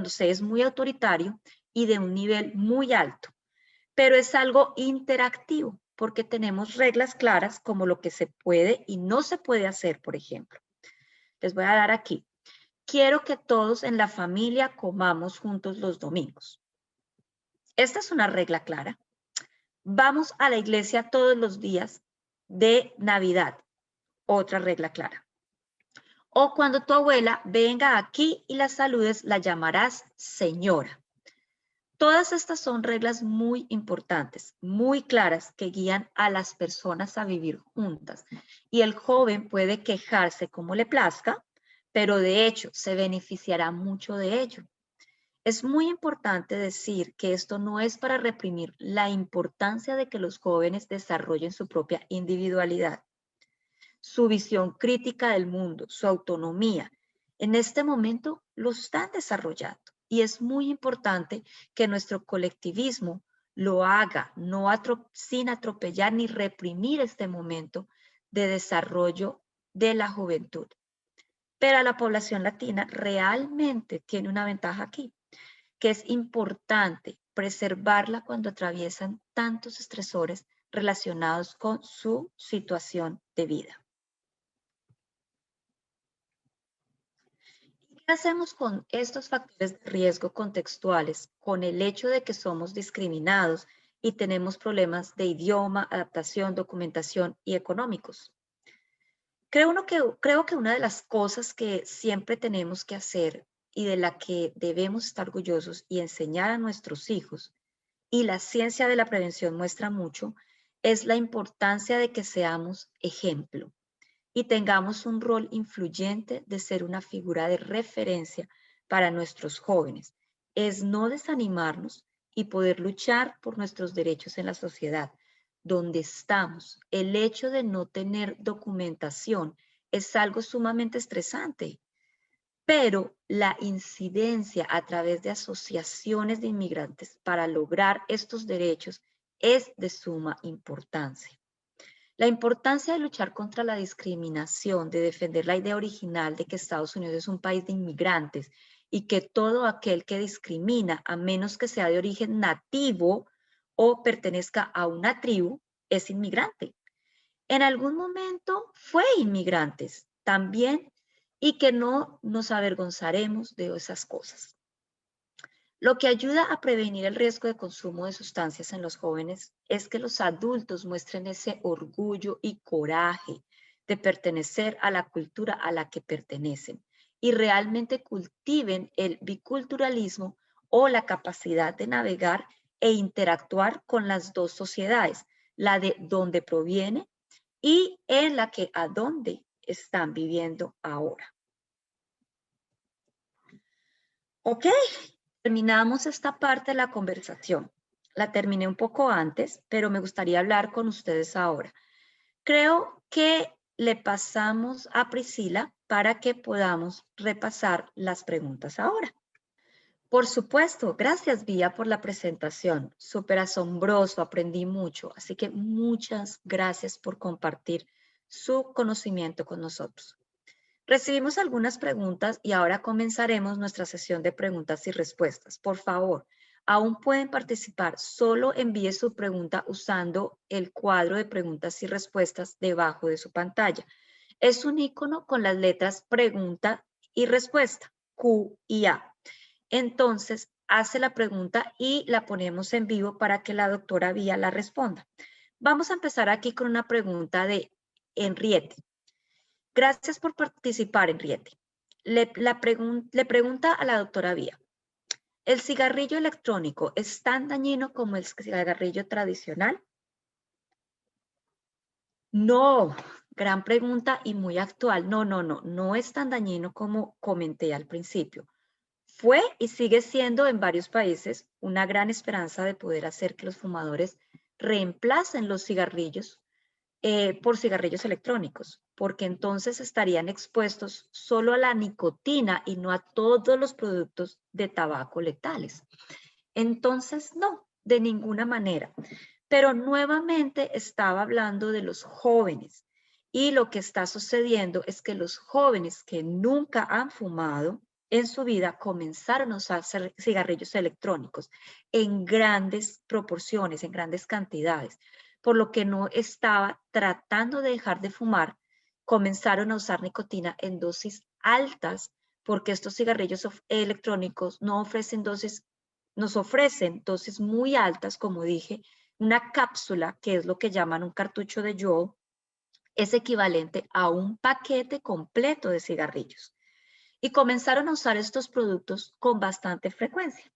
se es muy autoritario y de un nivel muy alto, pero es algo interactivo porque tenemos reglas claras como lo que se puede y no se puede hacer, por ejemplo. Les voy a dar aquí. Quiero que todos en la familia comamos juntos los domingos. Esta es una regla clara. Vamos a la iglesia todos los días de Navidad. Otra regla clara. O cuando tu abuela venga aquí y la saludes, la llamarás señora. Todas estas son reglas muy importantes, muy claras, que guían a las personas a vivir juntas. Y el joven puede quejarse como le plazca, pero de hecho se beneficiará mucho de ello. Es muy importante decir que esto no es para reprimir la importancia de que los jóvenes desarrollen su propia individualidad, su visión crítica del mundo, su autonomía. En este momento lo están desarrollando y es muy importante que nuestro colectivismo lo haga sin atropellar ni reprimir este momento de desarrollo de la juventud. Pero la población latina realmente tiene una ventaja aquí, que es importante preservarla cuando atraviesan tantos estresores relacionados con su situación de vida. ¿Qué hacemos con estos factores de riesgo contextuales, con el hecho de que somos discriminados y tenemos problemas de idioma, adaptación, documentación y económicos? Creo que una de las cosas que siempre tenemos que hacer y de la que debemos estar orgullosos y enseñar a nuestros hijos, y la ciencia de la prevención muestra mucho, es la importancia de que seamos ejemplo y tengamos un rol influyente de ser una figura de referencia para nuestros jóvenes. Es no desanimarnos y poder luchar por nuestros derechos en la sociedad. Donde estamos, el hecho de no tener documentación es algo sumamente estresante, pero la incidencia a través de asociaciones de inmigrantes para lograr estos derechos es de suma importancia. La importancia de luchar contra la discriminación, de defender la idea original de que Estados Unidos es un país de inmigrantes y que todo aquel que discrimina, a menos que sea de origen nativo o pertenezca a una tribu, es inmigrante. En algún momento fue inmigrantes también y que no nos avergonzaremos de esas cosas. Lo que ayuda a prevenir el riesgo de consumo de sustancias en los jóvenes es que los adultos muestren ese orgullo y coraje de pertenecer a la cultura a la que pertenecen y realmente cultiven el biculturalismo o la capacidad de navegar e interactuar con las dos sociedades, la de donde proviene y en la que a dónde están viviendo ahora. ¿Ok? Terminamos esta parte de la conversación. La terminé un poco antes, pero me gustaría hablar con ustedes ahora. Creo que le pasamos a Priscila para que podamos repasar las preguntas ahora. Por supuesto, gracias Vía por la presentación. Súper asombroso, aprendí mucho. Así que muchas gracias por compartir su conocimiento con nosotros. Recibimos algunas preguntas y ahora comenzaremos nuestra sesión de preguntas y respuestas. Por favor, aún pueden participar, solo envíe su pregunta usando el cuadro de preguntas y respuestas debajo de su pantalla. Es un icono con las letras pregunta y respuesta, Q y A. Entonces, hace la pregunta y la ponemos en vivo para que la doctora Vía la responda. Vamos a empezar aquí con una pregunta de Henriette. Gracias por participar, Henriette. Le pregunta a la doctora Vía, ¿el cigarrillo electrónico es tan dañino como el cigarrillo tradicional? No, gran pregunta y muy actual. No es tan dañino como comenté al principio. Fue y sigue siendo en varios países una gran esperanza de poder hacer que los fumadores reemplacen los cigarrillos por cigarrillos electrónicos, porque entonces estarían expuestos solo a la nicotina y no a todos los productos de tabaco letales. Entonces, no, de ninguna manera. Pero nuevamente estaba hablando de los jóvenes y lo que está sucediendo es que los jóvenes que nunca han fumado en su vida comenzaron a usar cigarrillos electrónicos en grandes proporciones, en grandes cantidades, por lo que no estaba tratando de dejar de fumar, comenzaron a usar nicotina en dosis altas, porque estos cigarrillos electrónicos no ofrecen dosis, nos ofrecen dosis muy altas, como dije, una cápsula, que es lo que llaman un cartucho de Juul, es equivalente a un paquete completo de cigarrillos. Y comenzaron a usar estos productos con bastante frecuencia.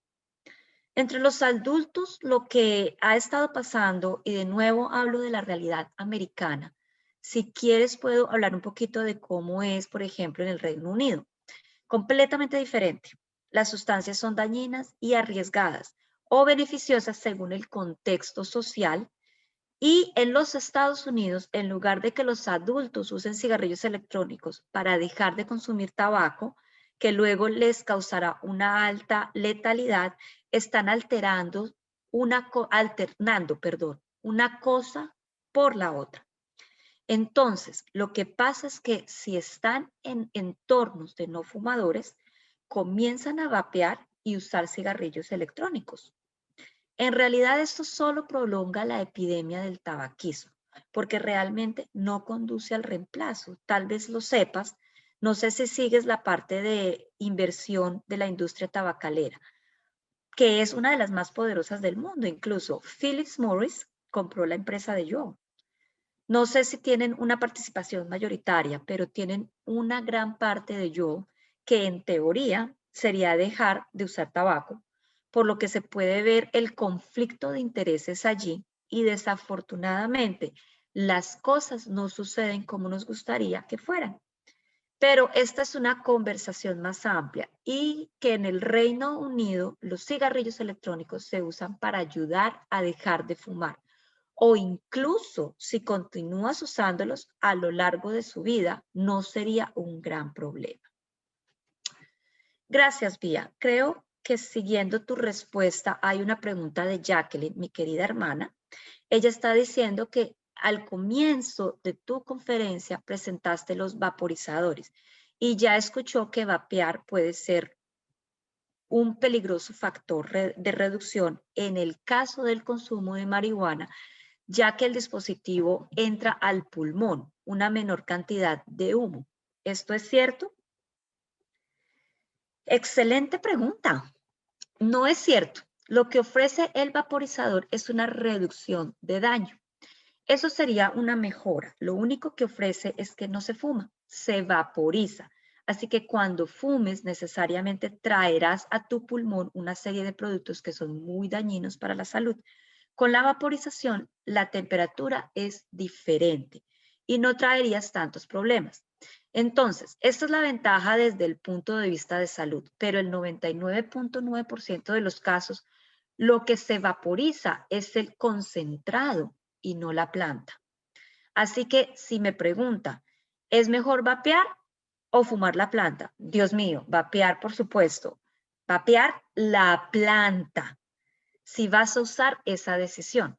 Entre los adultos, lo que ha estado pasando, y de nuevo hablo de la realidad americana, si quieres puedo hablar un poquito de cómo es, por ejemplo, en el Reino Unido. Completamente diferente. Las sustancias son dañinas y arriesgadas o beneficiosas según el contexto social. Y en los Estados Unidos, en lugar de que los adultos usen cigarrillos electrónicos para dejar de consumir tabaco, que luego les causará una alta letalidad, están alternando una cosa por la otra. Entonces, lo que pasa es que si están en entornos de no fumadores, comienzan a vapear y usar cigarrillos electrónicos. En realidad esto solo prolonga la epidemia del tabaquismo, porque realmente no conduce al reemplazo. Tal vez lo sepas, no sé si sigues la parte de inversión de la industria tabacalera, que es una de las más poderosas del mundo. Incluso Philip Morris compró la empresa de Joe. No sé si tienen una participación mayoritaria, pero tienen una gran parte de Joe que en teoría sería dejar de usar tabaco, por lo que se puede ver el conflicto de intereses allí y desafortunadamente las cosas no suceden como nos gustaría que fueran. Pero esta es una conversación más amplia y que en el Reino Unido los cigarrillos electrónicos se usan para ayudar a dejar de fumar o incluso si continúas usándolos a lo largo de su vida, no sería un gran problema. Gracias, Vía. Creo que siguiendo tu respuesta hay una pregunta de Jacqueline, mi querida hermana. Ella está diciendo que al comienzo de tu conferencia presentaste los vaporizadores y ya escuchó que vapear puede ser un peligroso factor de reducción en el caso del consumo de marihuana, ya que el dispositivo entra al pulmón, una menor cantidad de humo. ¿Esto es cierto? Excelente pregunta. No es cierto. Lo que ofrece el vaporizador es una reducción de daño. Eso sería una mejora. Lo único que ofrece es que no se fuma, se vaporiza. Así que cuando fumes necesariamente traerás a tu pulmón una serie de productos que son muy dañinos para la salud. Con la vaporización, la temperatura es diferente y no traerías tantos problemas. Entonces, esta es la ventaja desde el punto de vista de salud, pero el 99.9% de los casos, lo que se vaporiza es el concentrado y no la planta. Así que si me pregunta, ¿es mejor vapear o fumar la planta? Dios mío, vapear, por supuesto. Vapear la planta, si vas a usar esa decisión.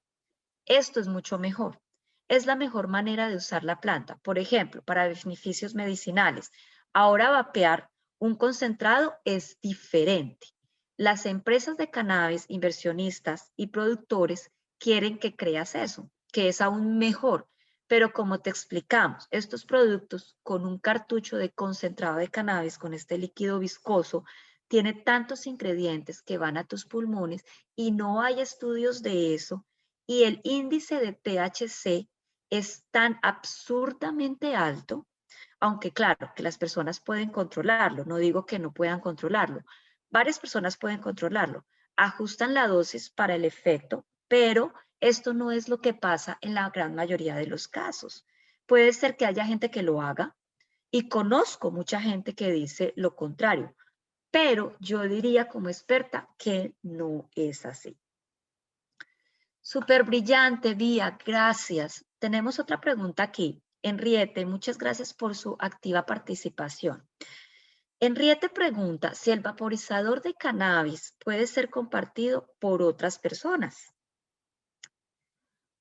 Esto es mucho mejor. Es la mejor manera de usar la planta. Por ejemplo, para beneficios medicinales. Ahora vapear un concentrado es diferente. Las empresas de cannabis, inversionistas y productores quieren que creas eso, que es aún mejor. Pero como te explicamos, estos productos con un cartucho de concentrado de cannabis, con este líquido viscoso, tiene tantos ingredientes que van a tus pulmones y no hay estudios de eso. Y el índice de THC es tan absurdamente alto, aunque claro, que las personas pueden controlarlo, no digo que no puedan controlarlo, varias personas pueden controlarlo, ajustan la dosis para el efecto, pero esto no es lo que pasa en la gran mayoría de los casos. Puede ser que haya gente que lo haga y conozco mucha gente que dice lo contrario, pero yo diría como experta que no es así. Súper brillante, Vía, gracias. Tenemos otra pregunta aquí. Henriette, muchas gracias por su activa participación. Henriette pregunta si el vaporizador de cannabis puede ser compartido por otras personas.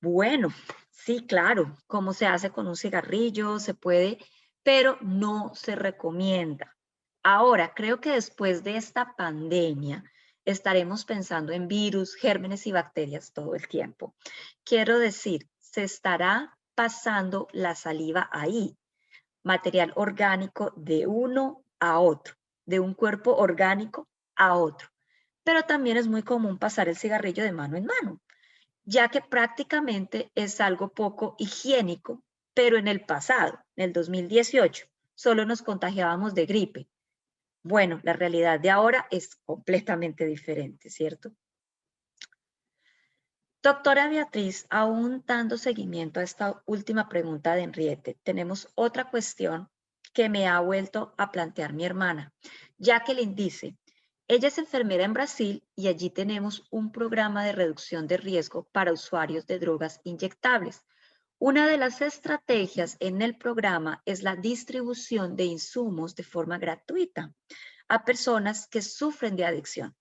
Bueno, sí, claro, como se hace con un cigarrillo, se puede, pero no se recomienda. Ahora, creo que después de esta pandemia estaremos pensando en virus, gérmenes y bacterias todo el tiempo. Quiero decir, se estará pasando la saliva ahí, material orgánico de uno a otro, de un cuerpo orgánico a otro. Pero también es muy común pasar el cigarrillo de mano en mano, ya que prácticamente es algo poco higiénico, pero en el pasado, en el 2018, solo nos contagiábamos de gripe. Bueno, la realidad de ahora es completamente diferente, ¿cierto? Doctora Beatriz, aún dando seguimiento a esta última pregunta de Henriette, tenemos otra cuestión que me ha vuelto a plantear mi hermana. Jacqueline dice, ella es enfermera en Brasil y allí tenemos un programa de reducción de riesgo para usuarios de drogas inyectables. Una de las estrategias en el programa es la distribución de insumos de forma gratuita a personas que sufren de adicción.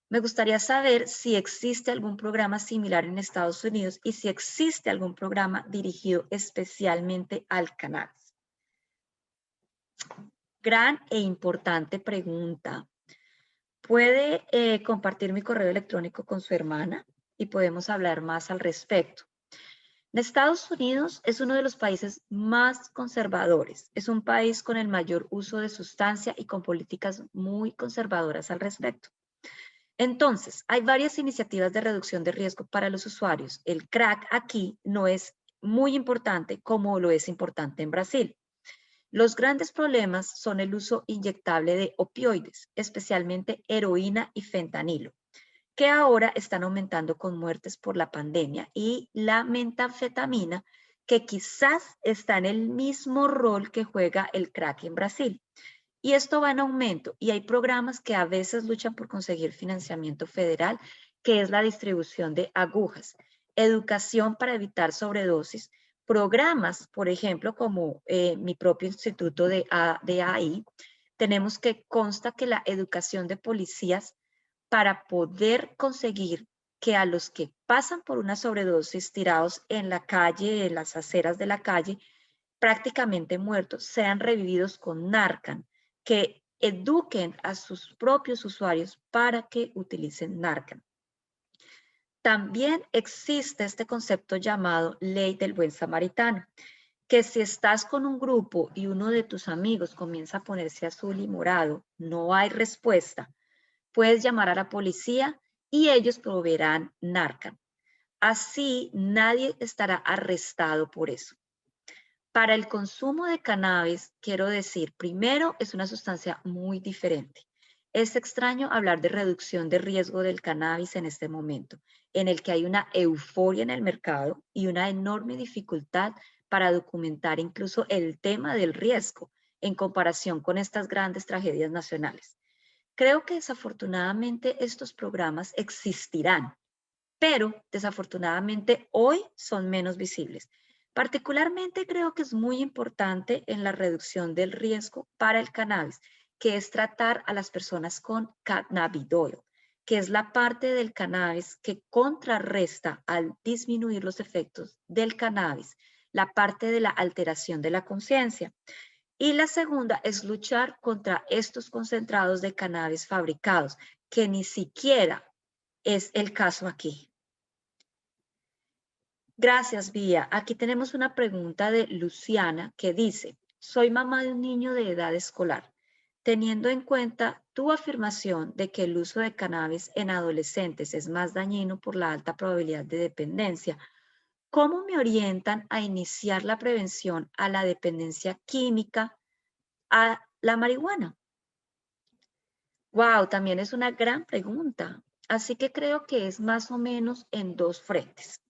Me gustaría saber si existe algún programa similar en Estados Unidos y si existe algún programa dirigido especialmente al cannabis. Gran e importante pregunta. ¿Puede compartir mi correo electrónico con su hermana y podemos hablar más al respecto? En Estados Unidos es uno de los países más conservadores. Es un país con el mayor uso de sustancia y con políticas muy conservadoras al respecto. Entonces, hay varias iniciativas de reducción de riesgo para los usuarios. El crack aquí no es muy importante como lo es importante en Brasil. Los grandes problemas son el uso inyectable de opioides, especialmente heroína y fentanilo, que ahora están aumentando con muertes por la pandemia, y la metanfetamina, que quizás está en el mismo rol que juega el crack en Brasil. Y esto va en aumento y hay programas que a veces luchan por conseguir financiamiento federal, que es la distribución de agujas, educación para evitar sobredosis, programas, por ejemplo, como mi propio instituto de AI, tenemos que consta que la educación de policías para poder conseguir que a los que pasan por una sobredosis tirados en la calle, en las aceras de la calle, prácticamente muertos, sean revividos con Narcan, que eduquen a sus propios usuarios para que utilicen Narcan. También existe este concepto llamado ley del buen samaritano, que si estás con un grupo y uno de tus amigos comienza a ponerse azul y morado, no hay respuesta, puedes llamar a la policía y ellos proveerán Narcan. Así nadie estará arrestado por eso. Para el consumo de cannabis, quiero decir, primero, es una sustancia muy diferente. Es extraño hablar de reducción de riesgo del cannabis en este momento, en el que hay una euforia en el mercado y una enorme dificultad para documentar incluso el tema del riesgo en comparación con estas grandes tragedias nacionales. Creo que desafortunadamente estos programas existirán, pero desafortunadamente hoy son menos visibles. Particularmente creo que es muy importante en la reducción del riesgo para el cannabis que es tratar a las personas con cannabidiol, que es la parte del cannabis que contrarresta al disminuir los efectos del cannabis, la parte de la alteración de la conciencia. Y la segunda es luchar contra estos concentrados de cannabis fabricados, que ni siquiera es el caso aquí. Gracias, Vía. Aquí tenemos una pregunta de Luciana que dice, soy mamá de un niño de edad escolar. Teniendo en cuenta tu afirmación de que el uso de cannabis en adolescentes es más dañino por la alta probabilidad de dependencia, ¿cómo me orientan a iniciar la prevención a la dependencia química a la marihuana? Wow, también es una gran pregunta. Así que creo que es más o menos en dos frentes.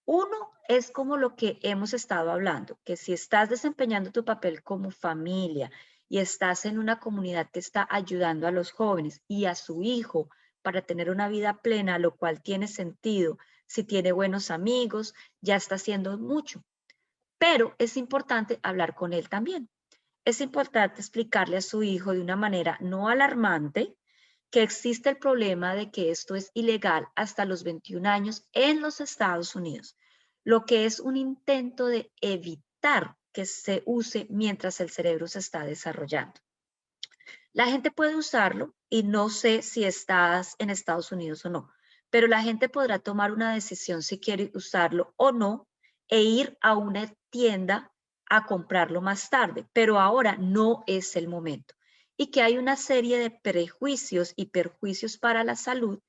Uno es como lo que hemos estado hablando, que si estás desempeñando tu papel como familia y estás en una comunidad que está ayudando a los jóvenes y a su hijo para tener una vida plena, lo cual tiene sentido, si tiene buenos amigos, ya está haciendo mucho. Pero es importante hablar con él también. Es importante explicarle a su hijo de una manera no alarmante que existe el problema de que esto es ilegal hasta los 21 años en los Estados Unidos, lo que es un intento de evitar que se use mientras el cerebro se está desarrollando. La gente puede usarlo y no sé si estás en Estados Unidos o no, pero la gente podrá tomar una decisión si quiere usarlo o no e ir a una tienda a comprarlo más tarde, pero ahora no es el momento. Y que hay una serie de prejuicios y perjuicios para la salud,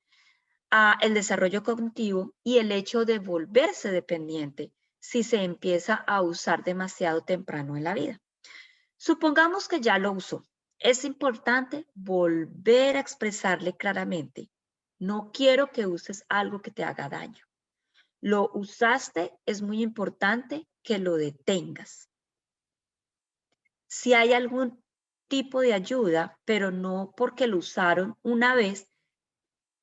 el desarrollo cognitivo y el hecho de volverse dependiente si se empieza a usar demasiado temprano en la vida. Supongamos que ya lo usó. Es importante volver a expresarle claramente, no quiero que uses algo que te haga daño. Lo usaste, es muy importante que lo detengas. Si hay algún tipo de ayuda, pero no porque lo usaron una vez,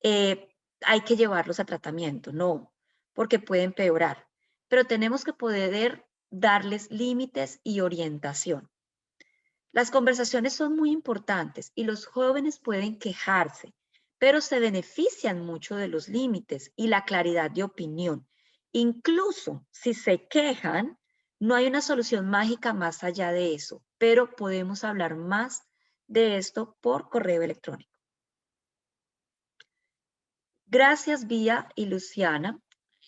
hay que llevarlos a tratamiento, no, porque puede empeorar. Pero tenemos que poder darles límites y orientación. Las conversaciones son muy importantes y los jóvenes pueden quejarse, pero se benefician mucho de los límites y la claridad de opinión. Incluso si se quejan, no hay una solución mágica más allá de eso, pero podemos hablar más de esto por correo electrónico. Gracias, Vía y Luciana.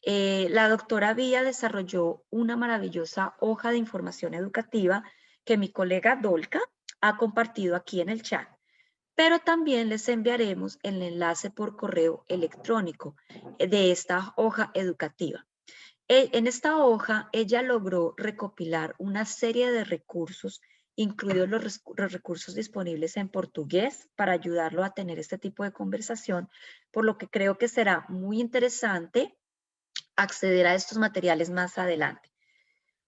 La doctora Vía desarrolló una maravillosa hoja de información educativa que mi colega Dolca ha compartido aquí en el chat, pero también les enviaremos el enlace por correo electrónico de esta hoja educativa. En esta hoja, ella logró recopilar una serie de recursos, incluidos los recursos disponibles en portugués, para ayudarlo a tener este tipo de conversación, por lo que creo que será muy interesante acceder a estos materiales más adelante.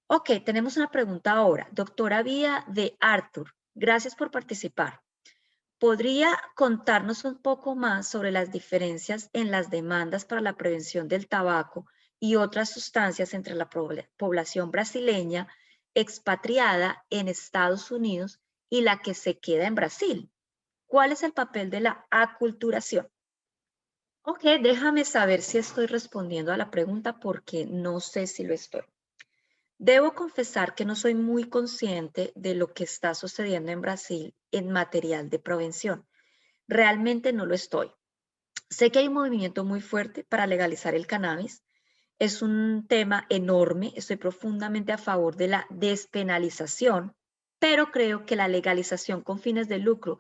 Ok, tenemos una pregunta ahora. Doctora Vía de Arthur, gracias por participar. ¿Podría contarnos un poco más sobre las diferencias en las demandas para la prevención del tabaco y otras sustancias entre la población brasileña expatriada en Estados Unidos y la que se queda en Brasil? ¿Cuál es el papel de la aculturación? Ok, déjame saber si estoy respondiendo a la pregunta porque no sé si lo estoy. Debo confesar que no soy muy consciente de lo que está sucediendo en Brasil en material de prevención. Realmente no lo estoy. Sé que hay un movimiento muy fuerte para legalizar el cannabis. Es un tema enorme. Estoy profundamente a favor de la despenalización, pero creo que la legalización con fines de lucro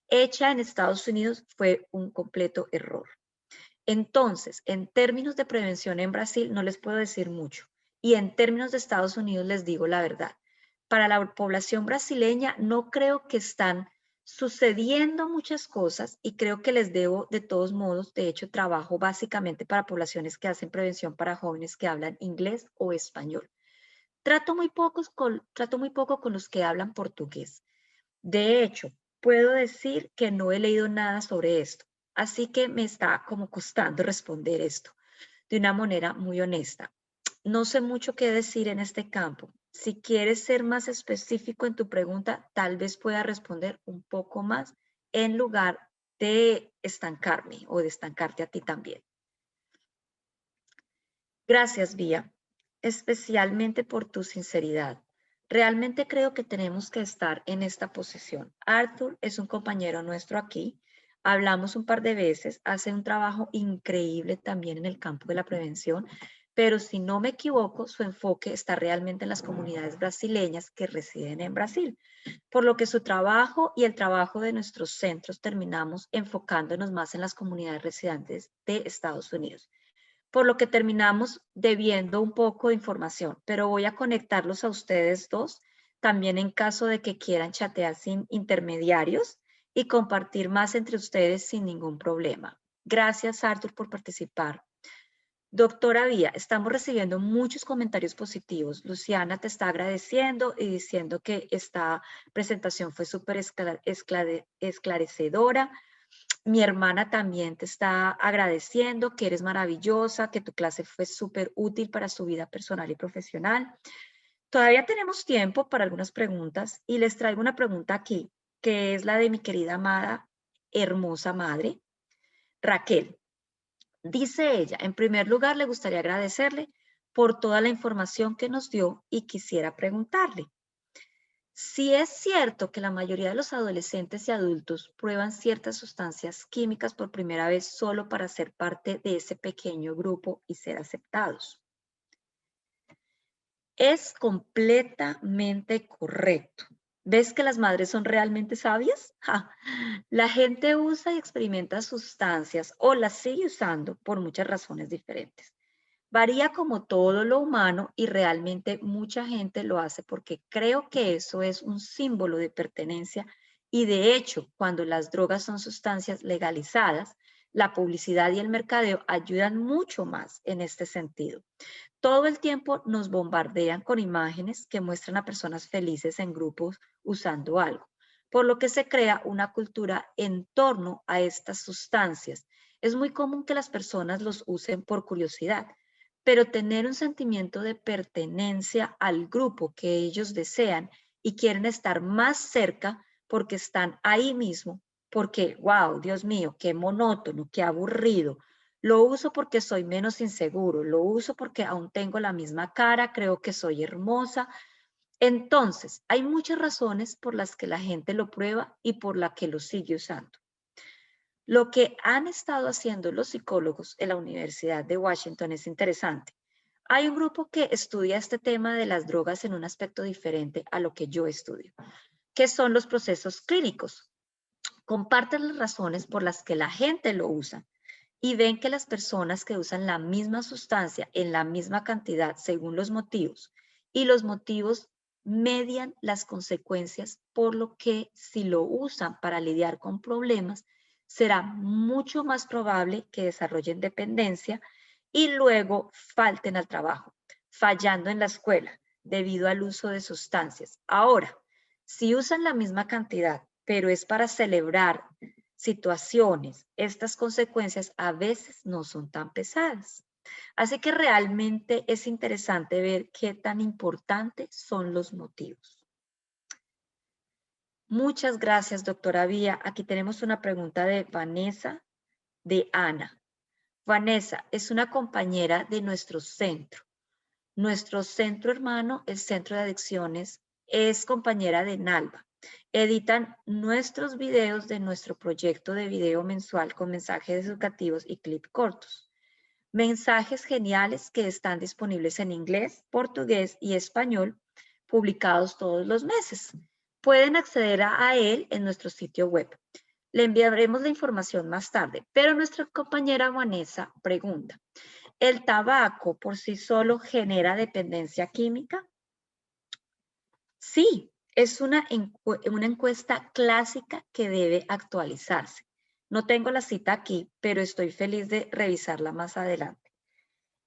hecha en Estados Unidos fue un completo error. Entonces, en términos de prevención en Brasil no les puedo decir mucho. Y en términos de Estados Unidos les digo la verdad. Para la población brasileña no creo que están sucediendo muchas cosas y creo que les debo de todos modos, de hecho trabajo básicamente para poblaciones que hacen prevención para jóvenes que hablan inglés o español. Trato muy poco con los que hablan portugués. De hecho, puedo decir que no he leído nada sobre esto, así que me está como costando responder esto de una manera muy honesta. No sé mucho qué decir en este campo. Si quieres ser más específico en tu pregunta, tal vez pueda responder un poco más en lugar de estancarme o de estancarte a ti también. Gracias, Vía, especialmente por tu sinceridad. Realmente creo que tenemos que estar en esta posición. Arthur es un compañero nuestro aquí. Hablamos un par de veces, hace un trabajo increíble también en el campo de la prevención, pero si no me equivoco, su enfoque está realmente en las comunidades brasileñas que residen en Brasil, por lo que su trabajo y el trabajo de nuestros centros terminamos enfocándonos más en las comunidades residentes de Estados Unidos, por lo que terminamos debiendo un poco de información, pero voy a conectarlos a ustedes dos, también en caso de que quieran chatear sin intermediarios y compartir más entre ustedes sin ningún problema. Gracias, Arthur, por participar. Doctora Vía, estamos recibiendo muchos comentarios positivos. Luciana te está agradeciendo y diciendo que esta presentación fue súper esclarecedora. Mi hermana también te está agradeciendo, que eres maravillosa, que tu clase fue súper útil para su vida personal y profesional. Todavía tenemos tiempo para algunas preguntas y les traigo una pregunta aquí, que es la de mi querida amada, hermosa madre, Raquel. Dice ella, en primer lugar, le gustaría agradecerle por toda la información que nos dio y quisiera preguntarle. Si es cierto que la mayoría de los adolescentes y adultos prueban ciertas sustancias químicas por primera vez solo para ser parte de ese pequeño grupo y ser aceptados. Es completamente correcto. ¿Ves que las madres son realmente sabias? ¡Ja! La gente usa y experimenta sustancias o las sigue usando por muchas razones diferentes. Varía como todo lo humano y realmente mucha gente lo hace porque creo que eso es un símbolo de pertenencia y de hecho, cuando las drogas son sustancias legalizadas, la publicidad y el mercadeo ayudan mucho más en este sentido. Todo el tiempo nos bombardean con imágenes que muestran a personas felices en grupos usando algo, por lo que se crea una cultura en torno a estas sustancias. Es muy común que las personas los usen por curiosidad, pero tener un sentimiento de pertenencia al grupo que ellos desean y quieren estar más cerca porque están ahí mismo, porque, wow, Dios mío, qué monótono, qué aburrido. Lo uso porque soy menos inseguro, lo uso porque aún tengo la misma cara, creo que soy hermosa. Entonces, hay muchas razones por las que la gente lo prueba y por la que lo sigue usando. Lo que han estado haciendo los psicólogos en la Universidad de Washington es interesante. Hay un grupo que estudia este tema de las drogas en un aspecto diferente a lo que yo estudio, que son los procesos clínicos. Comparten las razones por las que la gente lo usa y ven que las personas que usan la misma sustancia en la misma cantidad según los motivos y los motivos median las consecuencias, por lo que si lo usan para lidiar con problemas, será mucho más probable que desarrollen dependencia y luego falten al trabajo, fallando en la escuela debido al uso de sustancias. Ahora, si usan la misma cantidad, pero es para celebrar situaciones, estas consecuencias a veces no son tan pesadas. Así que realmente es interesante ver qué tan importantes son los motivos. Muchas gracias, doctora Vía. Aquí tenemos una pregunta de Vanessa, de Ana. Vanessa es una compañera de nuestro centro. Nuestro centro hermano, el Centro de Adicciones, es compañera de Nalva. Editan nuestros videos de nuestro proyecto de video mensual con mensajes educativos y clips cortos. Mensajes geniales que están disponibles en inglés, portugués y español, publicados todos los meses. Pueden acceder a él en nuestro sitio web. Le enviaremos la información más tarde, pero nuestra compañera Vanessa pregunta, ¿el tabaco por sí solo genera dependencia química? Sí, es una encuesta clásica que debe actualizarse. No tengo la cita aquí, pero estoy feliz de revisarla más adelante.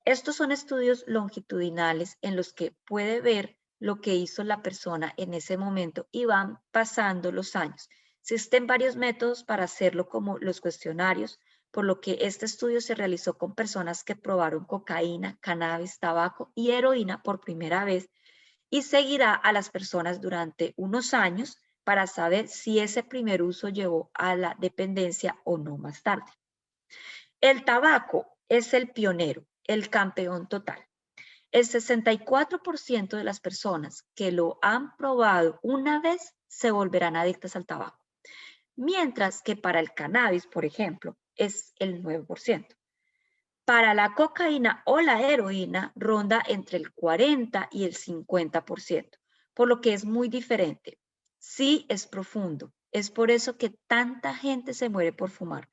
Estos son estudios longitudinales en los que puede ver lo que hizo la persona en ese momento y van pasando los años. Existen varios métodos para hacerlo, como los cuestionarios, por lo que este estudio se realizó con personas que probaron cocaína, cannabis, tabaco y heroína por primera vez y seguirá a las personas durante unos años para saber si ese primer uso llevó a la dependencia o no más tarde. El tabaco es el pionero, el campeón total. El 64% de las personas que lo han probado una vez se volverán adictas al tabaco, mientras que para el cannabis, por ejemplo, es el 9%. Para la cocaína o la heroína ronda entre el 40 y el 50%, por lo que es muy diferente. Sí es profundo. Es por eso que tanta gente se muere por fumar.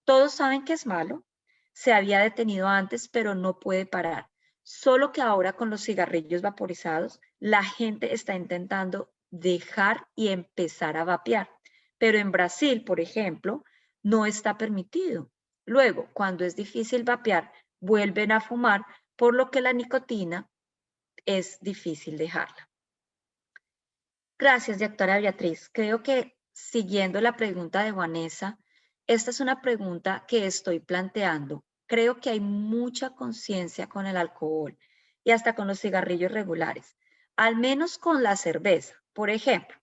Todos saben que es malo. Se había detenido antes, pero no puede parar. Solo que ahora con los cigarrillos vaporizados, la gente está intentando dejar y empezar a vapear. Pero en Brasil, por ejemplo, no está permitido. Luego, cuando es difícil vapear, vuelven a fumar, por lo que la nicotina es difícil dejarla. Gracias, doctora Beatriz. Creo que siguiendo la pregunta de Vanessa, esta es una pregunta que estoy planteando. Creo que hay mucha conciencia con el alcohol y hasta con los cigarrillos regulares, al menos con la cerveza. Por ejemplo,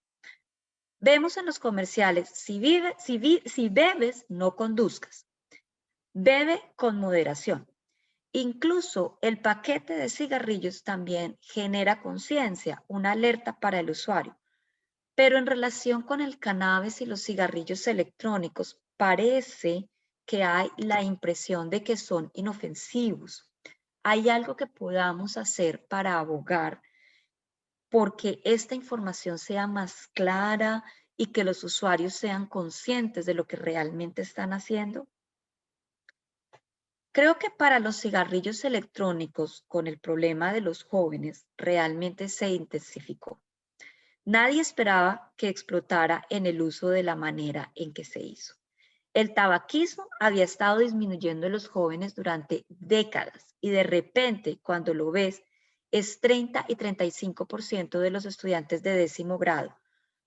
vemos en los comerciales, si bebes, no conduzcas. Bebe con moderación. Incluso el paquete de cigarrillos también genera conciencia, una alerta para el usuario. Pero en relación con el cannabis y los cigarrillos electrónicos, parece que hay la impresión de que son inofensivos. ¿Hay algo que podamos hacer para abogar porque esta información sea más clara y que los usuarios sean conscientes de lo que realmente están haciendo? Creo que para los cigarrillos electrónicos, con el problema de los jóvenes, realmente se intensificó. Nadie esperaba que explotara en el uso de la manera en que se hizo. El tabaquismo había estado disminuyendo en los jóvenes durante décadas y de repente, cuando lo ves, es 30 y 35% de los estudiantes de 10º grado.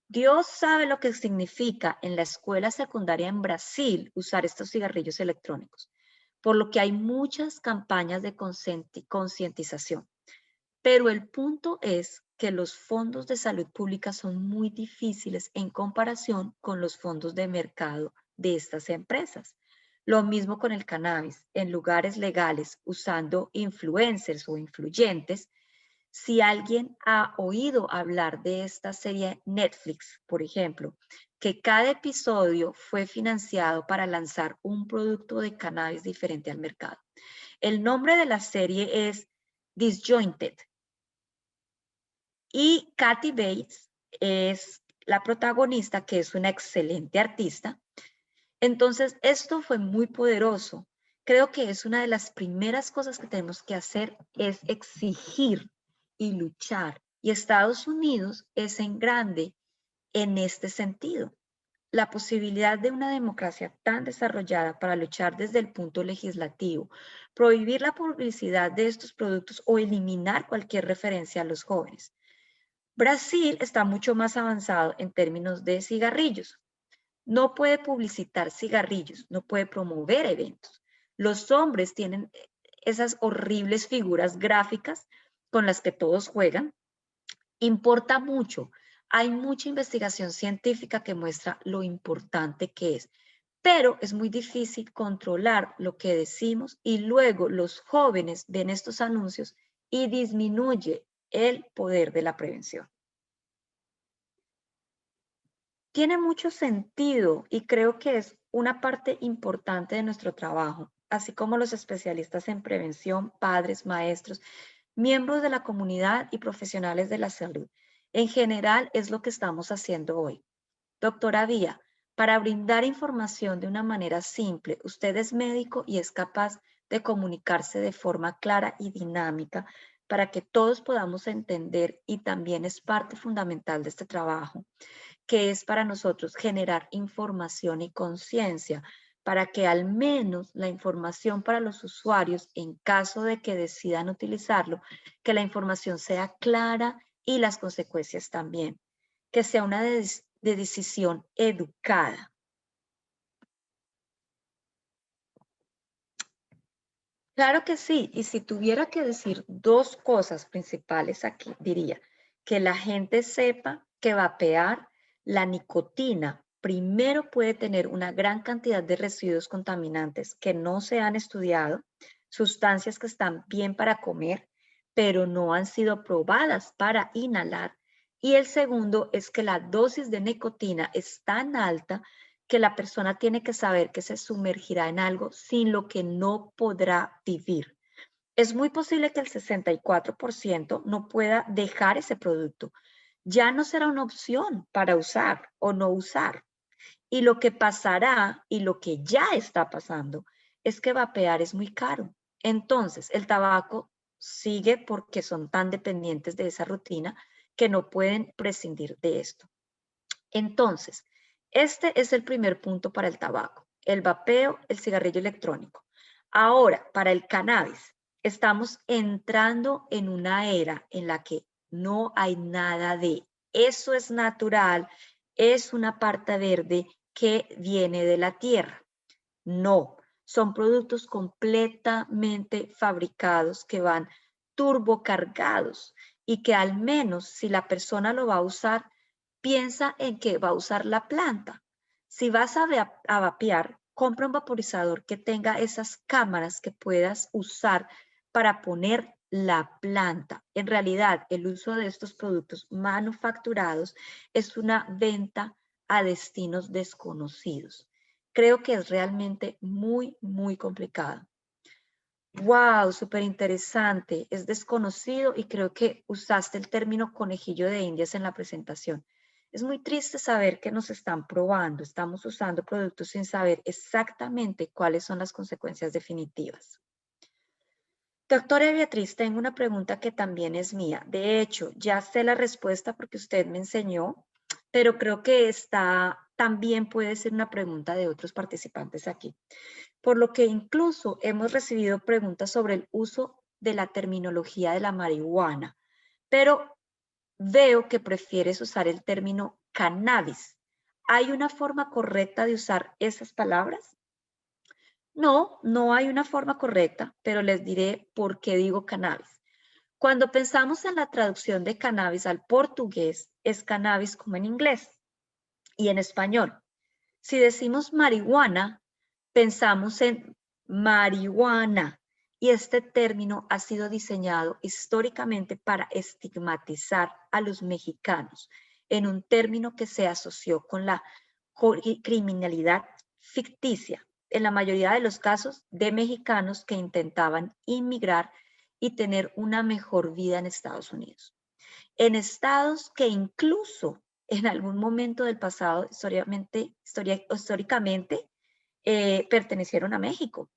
Dios sabe lo que significa en la escuela secundaria en Brasil usar estos cigarrillos electrónicos, por lo que hay muchas campañas de concientización. Pero el punto es que los fondos de salud pública son muy difíciles en comparación con los fondos de mercado de estas empresas. Lo mismo con el cannabis. En lugares legales, usando influencers o influyentes, si alguien ha oído hablar de esta serie Netflix, por ejemplo, que cada episodio fue financiado para lanzar un producto de cannabis diferente al mercado. El nombre de la serie es Disjointed. Y Kathy Bates es la protagonista, que es una excelente artista. Entonces, esto fue muy poderoso. Creo que es una de las primeras cosas que tenemos que hacer, es exigir y luchar. Y Estados Unidos es en grande en este sentido. La posibilidad de una democracia tan desarrollada para luchar desde el punto legislativo, prohibir la publicidad de estos productos o eliminar cualquier referencia a los jóvenes. Brasil está mucho más avanzado en términos de cigarrillos. No puede publicitar cigarrillos, no puede promover eventos. Los hombres tienen esas horribles figuras gráficas con las que todos juegan. Importa mucho. Hay mucha investigación científica que muestra lo importante que es, pero es muy difícil controlar lo que decimos y luego los jóvenes ven estos anuncios y disminuye el poder de la prevención. Tiene mucho sentido y creo que es una parte importante de nuestro trabajo, así como los especialistas en prevención, padres, maestros, miembros de la comunidad y profesionales de la salud. En general es lo que estamos haciendo hoy. Doctora Vía, para brindar información de una manera simple, usted es médico y es capaz de comunicarse de forma clara y dinámica para que todos podamos entender, y también es parte fundamental de este trabajo, que es para nosotros generar información y conciencia para que al menos la información para los usuarios, en caso de que decidan utilizarlo, que la información sea clara y las consecuencias también, que sea una decisión educada. Claro que sí, y si tuviera que decir dos cosas principales aquí, diría, que la gente sepa que vapear la nicotina primero puede tener una gran cantidad de residuos contaminantes que no se han estudiado, sustancias que están bien para comer, pero no han sido probadas para inhalar. Y el segundo es que la dosis de nicotina es tan alta que la persona tiene que saber que se sumergirá en algo sin lo que no podrá vivir. Es muy posible que el 64% no pueda dejar ese producto. Ya no será una opción para usar o no usar. Y lo que pasará y lo que ya está pasando es que vapear es muy caro. Entonces, el tabaco sigue porque son tan dependientes de esa rutina que no pueden prescindir de esto. Entonces, este es el primer punto para el tabaco, el vapeo, el cigarrillo electrónico. Ahora, para el cannabis, estamos entrando en una era en la que no hay nada de eso es natural, es una parte verde que viene de la tierra. No, son productos completamente fabricados que van turbocargados y que al menos si la persona lo va a usar, piensa en que va a usar la planta. Si vas a vapear, compra un vaporizador que tenga esas cámaras que puedas usar para poner la planta. En realidad, el uso de estos productos manufacturados es una venta a destinos desconocidos. Creo que es realmente muy, muy complicado. Wow, súper interesante. Es desconocido y creo que usaste el término conejillo de Indias en la presentación. Es muy triste saber que nos están probando, estamos usando productos sin saber exactamente cuáles son las consecuencias definitivas. Doctora Beatriz, tengo una pregunta que también es mía. De hecho, ya sé la respuesta porque usted me enseñó, pero creo que esta también puede ser una pregunta de otros participantes aquí. Por lo que incluso hemos recibido preguntas sobre el uso de la terminología de la marihuana, pero veo que prefieres usar el término cannabis. ¿Hay una forma correcta de usar esas palabras? No, no hay una forma correcta, pero les diré por qué digo cannabis. Cuando pensamos en la traducción de cannabis al portugués, es cannabis como en inglés y en español. Si decimos marihuana, pensamos en marihuana y este término ha sido diseñado históricamente para estigmatizar a los mexicanos en un término que se asoció con la criminalidad ficticia, en la mayoría de los casos de mexicanos que intentaban inmigrar y tener una mejor vida en Estados Unidos. En estados que incluso en algún momento del pasado históricamente pertenecieron a México.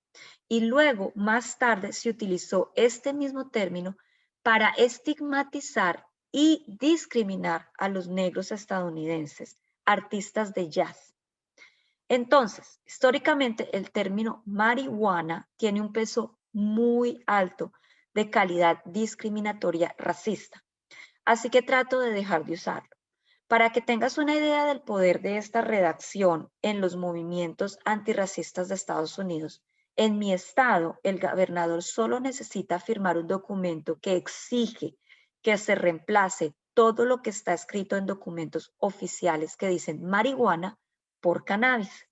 Y luego, más tarde, se utilizó este mismo término para estigmatizar y discriminar a los negros estadounidenses, artistas de jazz. Entonces, históricamente, el término marihuana tiene un peso muy alto de calidad discriminatoria racista. Así que trato de dejar de usarlo. Para que tengas una idea del poder de esta redacción en los movimientos antirracistas de Estados Unidos, en mi estado, el gobernador solo necesita firmar un documento que exige que se reemplace todo lo que está escrito en documentos oficiales que dicen marihuana por cannabis,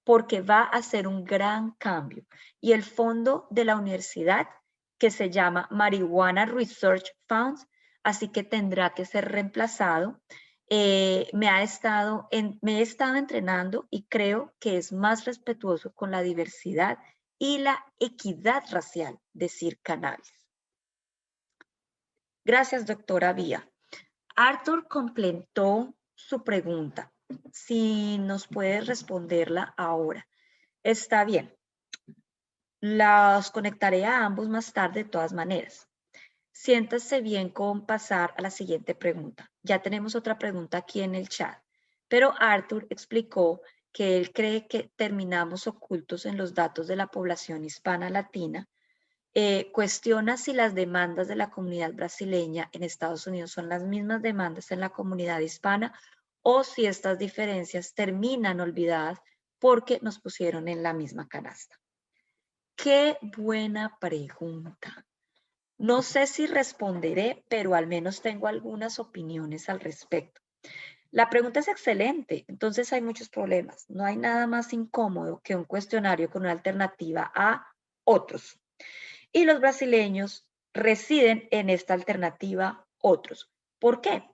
porque va a ser un gran cambio. Y el fondo de la universidad, que se llama Marijuana Research Fund, así que tendrá que ser reemplazado. Me he estado entrenando y creo que es más respetuoso con la diversidad y la equidad racial decir cannabis. Gracias, doctora Vía. Arthur completó su pregunta. Si nos puede responderla ahora. Está bien. Los conectaré a ambos más tarde de todas maneras. Siéntase bien con pasar a la siguiente pregunta. Ya tenemos otra pregunta aquí en el chat, pero Arthur explicó que él cree que terminamos ocultos en los datos de la población hispana latina. Cuestiona si las demandas de la comunidad brasileña en Estados Unidos son las mismas demandas en la comunidad hispana o si estas diferencias terminan olvidadas porque nos pusieron en la misma canasta. Qué buena pregunta. No sé si responderé, pero al menos tengo algunas opiniones al respecto. La pregunta es excelente, entonces hay muchos problemas. No hay nada más incómodo que un cuestionario con una alternativa a otros. Y los brasileños residen en esta alternativa otros. ¿Por qué?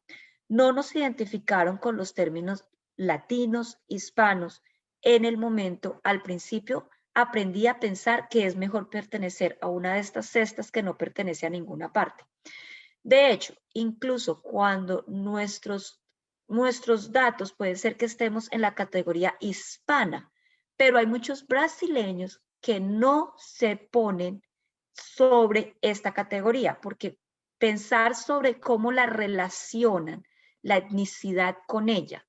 No nos identificaron con los términos latinos, hispanos. En el momento, al principio, aprendí a pensar que es mejor pertenecer a una de estas cestas que no pertenece a ninguna parte. De hecho, incluso cuando nuestros datos pueden ser que estemos en la categoría hispana, pero hay muchos brasileños que no se ponen sobre esta categoría, porque pensar sobre cómo la relacionan la etnicidad con ella.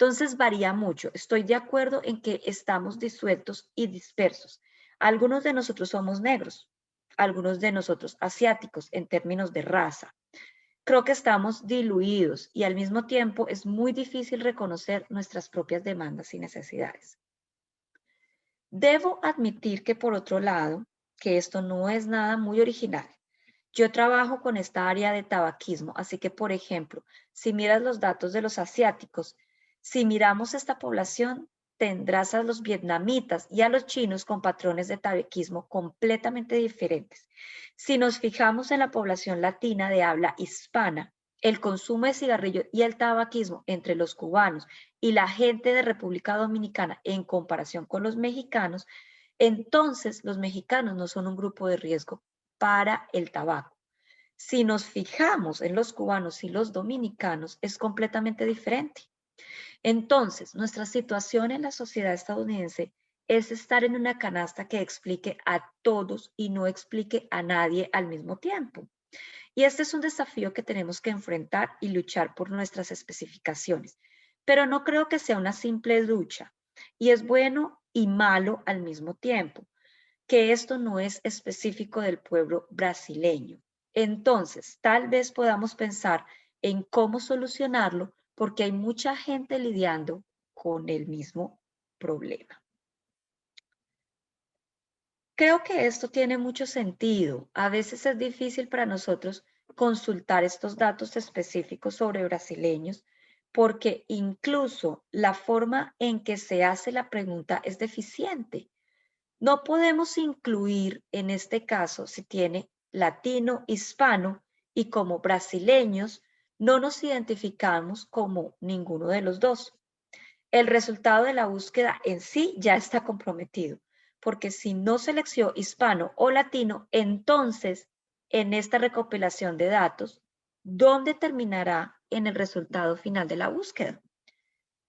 Entonces varía mucho. Estoy de acuerdo en que estamos disueltos y dispersos. Algunos de nosotros somos negros, algunos de nosotros asiáticos en términos de raza. Creo que estamos diluidos y al mismo tiempo es muy difícil reconocer nuestras propias demandas y necesidades. Debo admitir que por otro lado, que esto no es nada muy original. Yo trabajo con esta área de tabaquismo, así que, por ejemplo, si miras los datos de los asiáticos, si miramos esta población, tendrás a los vietnamitas y a los chinos con patrones de tabaquismo completamente diferentes. Si nos fijamos en la población latina de habla hispana, el consumo de cigarrillos y el tabaquismo entre los cubanos y la gente de República Dominicana en comparación con los mexicanos, entonces los mexicanos no son un grupo de riesgo para el tabaco. Si nos fijamos en los cubanos y los dominicanos, es completamente diferente. Entonces, nuestra situación en la sociedad estadounidense es estar en una canasta que explique a todos y no explique a nadie al mismo tiempo. Y este es un desafío que tenemos que enfrentar y luchar por nuestras especificaciones. Pero no creo que sea una simple lucha. Y es bueno y malo al mismo tiempo, que esto no es específico del pueblo brasileño. Entonces, tal vez podamos pensar en cómo solucionarlo porque hay mucha gente lidiando con el mismo problema. Creo que esto tiene mucho sentido. A veces es difícil para nosotros consultar estos datos específicos sobre brasileños porque incluso la forma en que se hace la pregunta es deficiente. No podemos incluir en este caso si tiene latino, hispano y como brasileños no nos identificamos como ninguno de los dos. El resultado de la búsqueda en sí ya está comprometido, porque si no seleccionó hispano o latino, entonces en esta recopilación de datos, ¿dónde terminará en el resultado final de la búsqueda?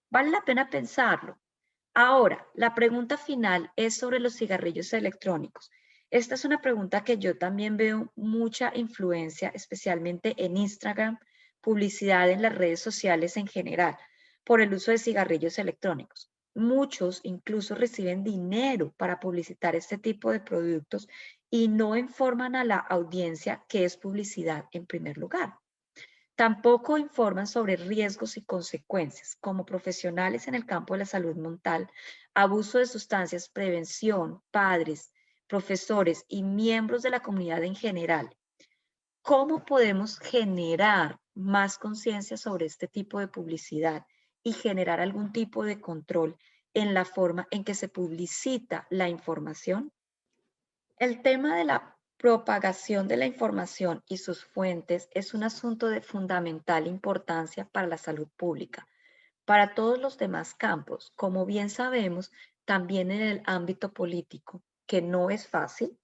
Vale la pena pensarlo. Ahora, la pregunta final es sobre los cigarrillos electrónicos. Esta es una pregunta que yo también veo mucha influencia, especialmente en Instagram, publicidad en las redes sociales en general, por el uso de cigarrillos electrónicos. Muchos incluso reciben dinero para publicitar este tipo de productos y no informan a la audiencia que es publicidad en primer lugar. Tampoco informan sobre riesgos y consecuencias. Como profesionales en el campo de la salud mental, abuso de sustancias, prevención, padres, profesores y miembros de la comunidad en general. ¿Cómo podemos generar más conciencia sobre este tipo de publicidad y generar algún tipo de control en la forma en que se publicita la información? El tema de la propagación de la información y sus fuentes es un asunto de fundamental importancia para la salud pública, para todos los demás campos, como bien sabemos, también en el ámbito político, que no es fácil,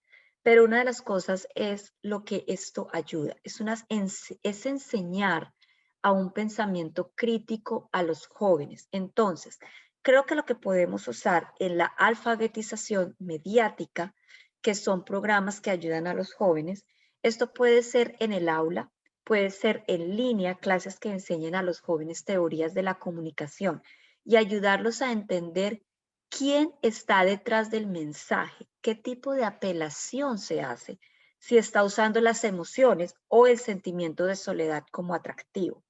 pero una de las cosas es lo que esto ayuda, es enseñar a un pensamiento crítico a los jóvenes. Entonces, creo que lo que podemos usar en la alfabetización mediática, que son programas que ayudan a los jóvenes, esto puede ser en el aula, puede ser en línea, clases que enseñen a los jóvenes teorías de la comunicación y ayudarlos a entender quién está detrás del mensaje, qué tipo de apelación se hace, si está usando las emociones o el sentimiento de soledad como atractivo.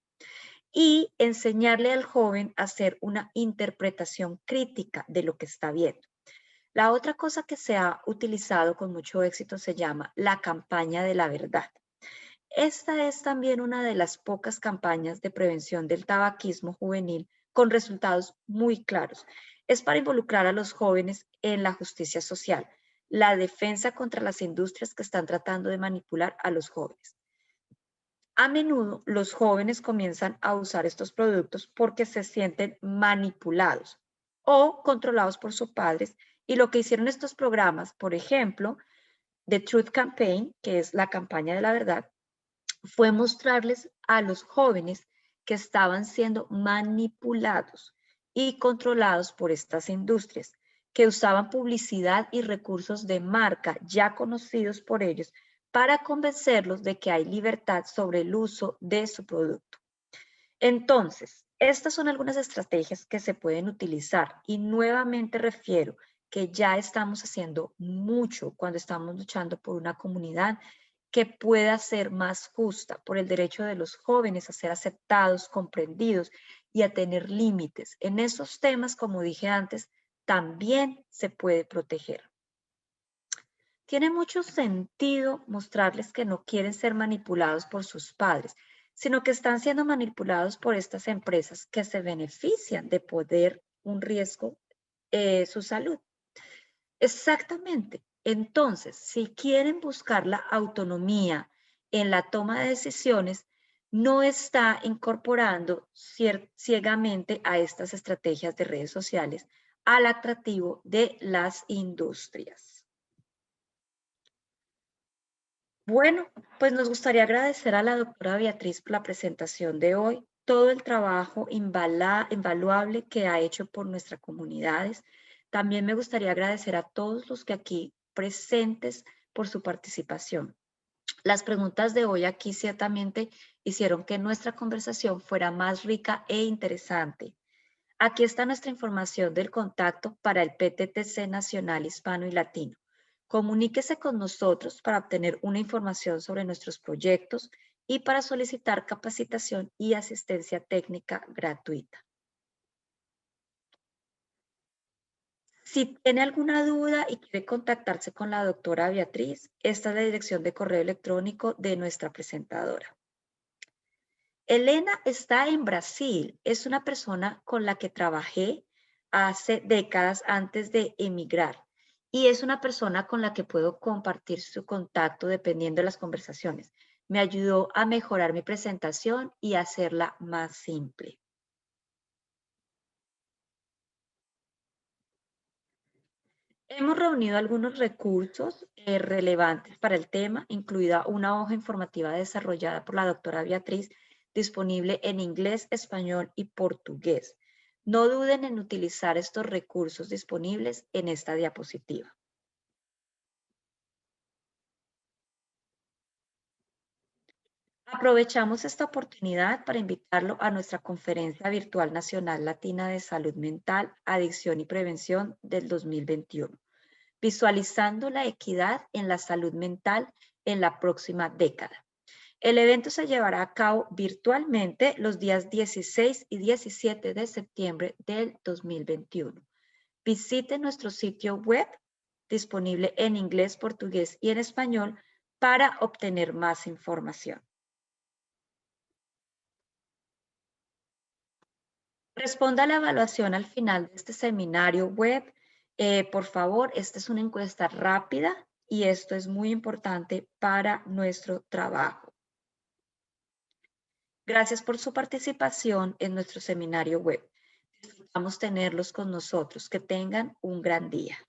Y enseñarle al joven a hacer una interpretación crítica de lo que está viendo. La otra cosa que se ha utilizado con mucho éxito se llama la campaña de la verdad. Esta es también una de las pocas campañas de prevención del tabaquismo juvenil con resultados muy claros. Es para involucrar a los jóvenes en la justicia social, la defensa contra las industrias que están tratando de manipular a los jóvenes. A menudo los jóvenes comienzan a usar estos productos porque se sienten manipulados o controlados por sus padres, y lo que hicieron estos programas, por ejemplo, The Truth Campaign, que es la campaña de la verdad, fue mostrarles a los jóvenes que estaban siendo manipulados y controlados por estas industrias, que usaban publicidad y recursos de marca ya conocidos por ellos para convencerlos de que hay libertad sobre el uso de su producto. Entonces, estas son algunas estrategias que se pueden utilizar, y nuevamente refiero que ya estamos haciendo mucho cuando estamos luchando por una comunidad que pueda ser más justa, por el derecho de los jóvenes a ser aceptados, comprendidos y a tener límites. En esos temas, como dije antes, también se puede proteger. Tiene mucho sentido mostrarles que no quieren ser manipulados por sus padres, sino que están siendo manipulados por estas empresas que se benefician de poder un riesgo su salud. Exactamente. Entonces, si quieren buscar la autonomía en la toma de decisiones, no está incorporando ciegamente a estas estrategias de redes sociales al atractivo de las industrias. Bueno, pues nos gustaría agradecer a la doctora Beatriz por la presentación de hoy, todo el trabajo invaluable que ha hecho por nuestras comunidades. También me gustaría agradecer a todos los que aquí presentes por su participación. Las preguntas de hoy aquí ciertamente hicieron que nuestra conversación fuera más rica e interesante. Aquí está nuestra información del contacto para el PTTC Nacional Hispano y Latino. Comuníquese con nosotros para obtener una información sobre nuestros proyectos y para solicitar capacitación y asistencia técnica gratuita. Si tiene alguna duda y quiere contactarse con la doctora Beatriz, esta es la dirección de correo electrónico de nuestra presentadora. Elena está en Brasil. Es una persona con la que trabajé hace décadas antes de emigrar, y es una persona con la que puedo compartir su contacto dependiendo de las conversaciones. Me ayudó a mejorar mi presentación y hacerla más simple. Hemos reunido algunos recursos relevantes para el tema, incluida una hoja informativa desarrollada por la doctora Beatriz, disponible en inglés, español y portugués. No duden en utilizar estos recursos disponibles en esta diapositiva. Aprovechamos esta oportunidad para invitarlo a nuestra Conferencia Virtual Nacional Latina de Salud Mental, Adicción y Prevención del 2021. Visualizando la equidad en la salud mental en la próxima década. El evento se llevará a cabo virtualmente los días 16 y 17 de septiembre del 2021. Visite nuestro sitio web disponible en inglés, portugués y en español para obtener más información. Responda a la evaluación al final de este seminario web. Por favor, esta es una encuesta rápida y esto es muy importante para nuestro trabajo. Gracias por su participación en nuestro seminario web. Disfrutamos tenerlos con nosotros. Que tengan un gran día.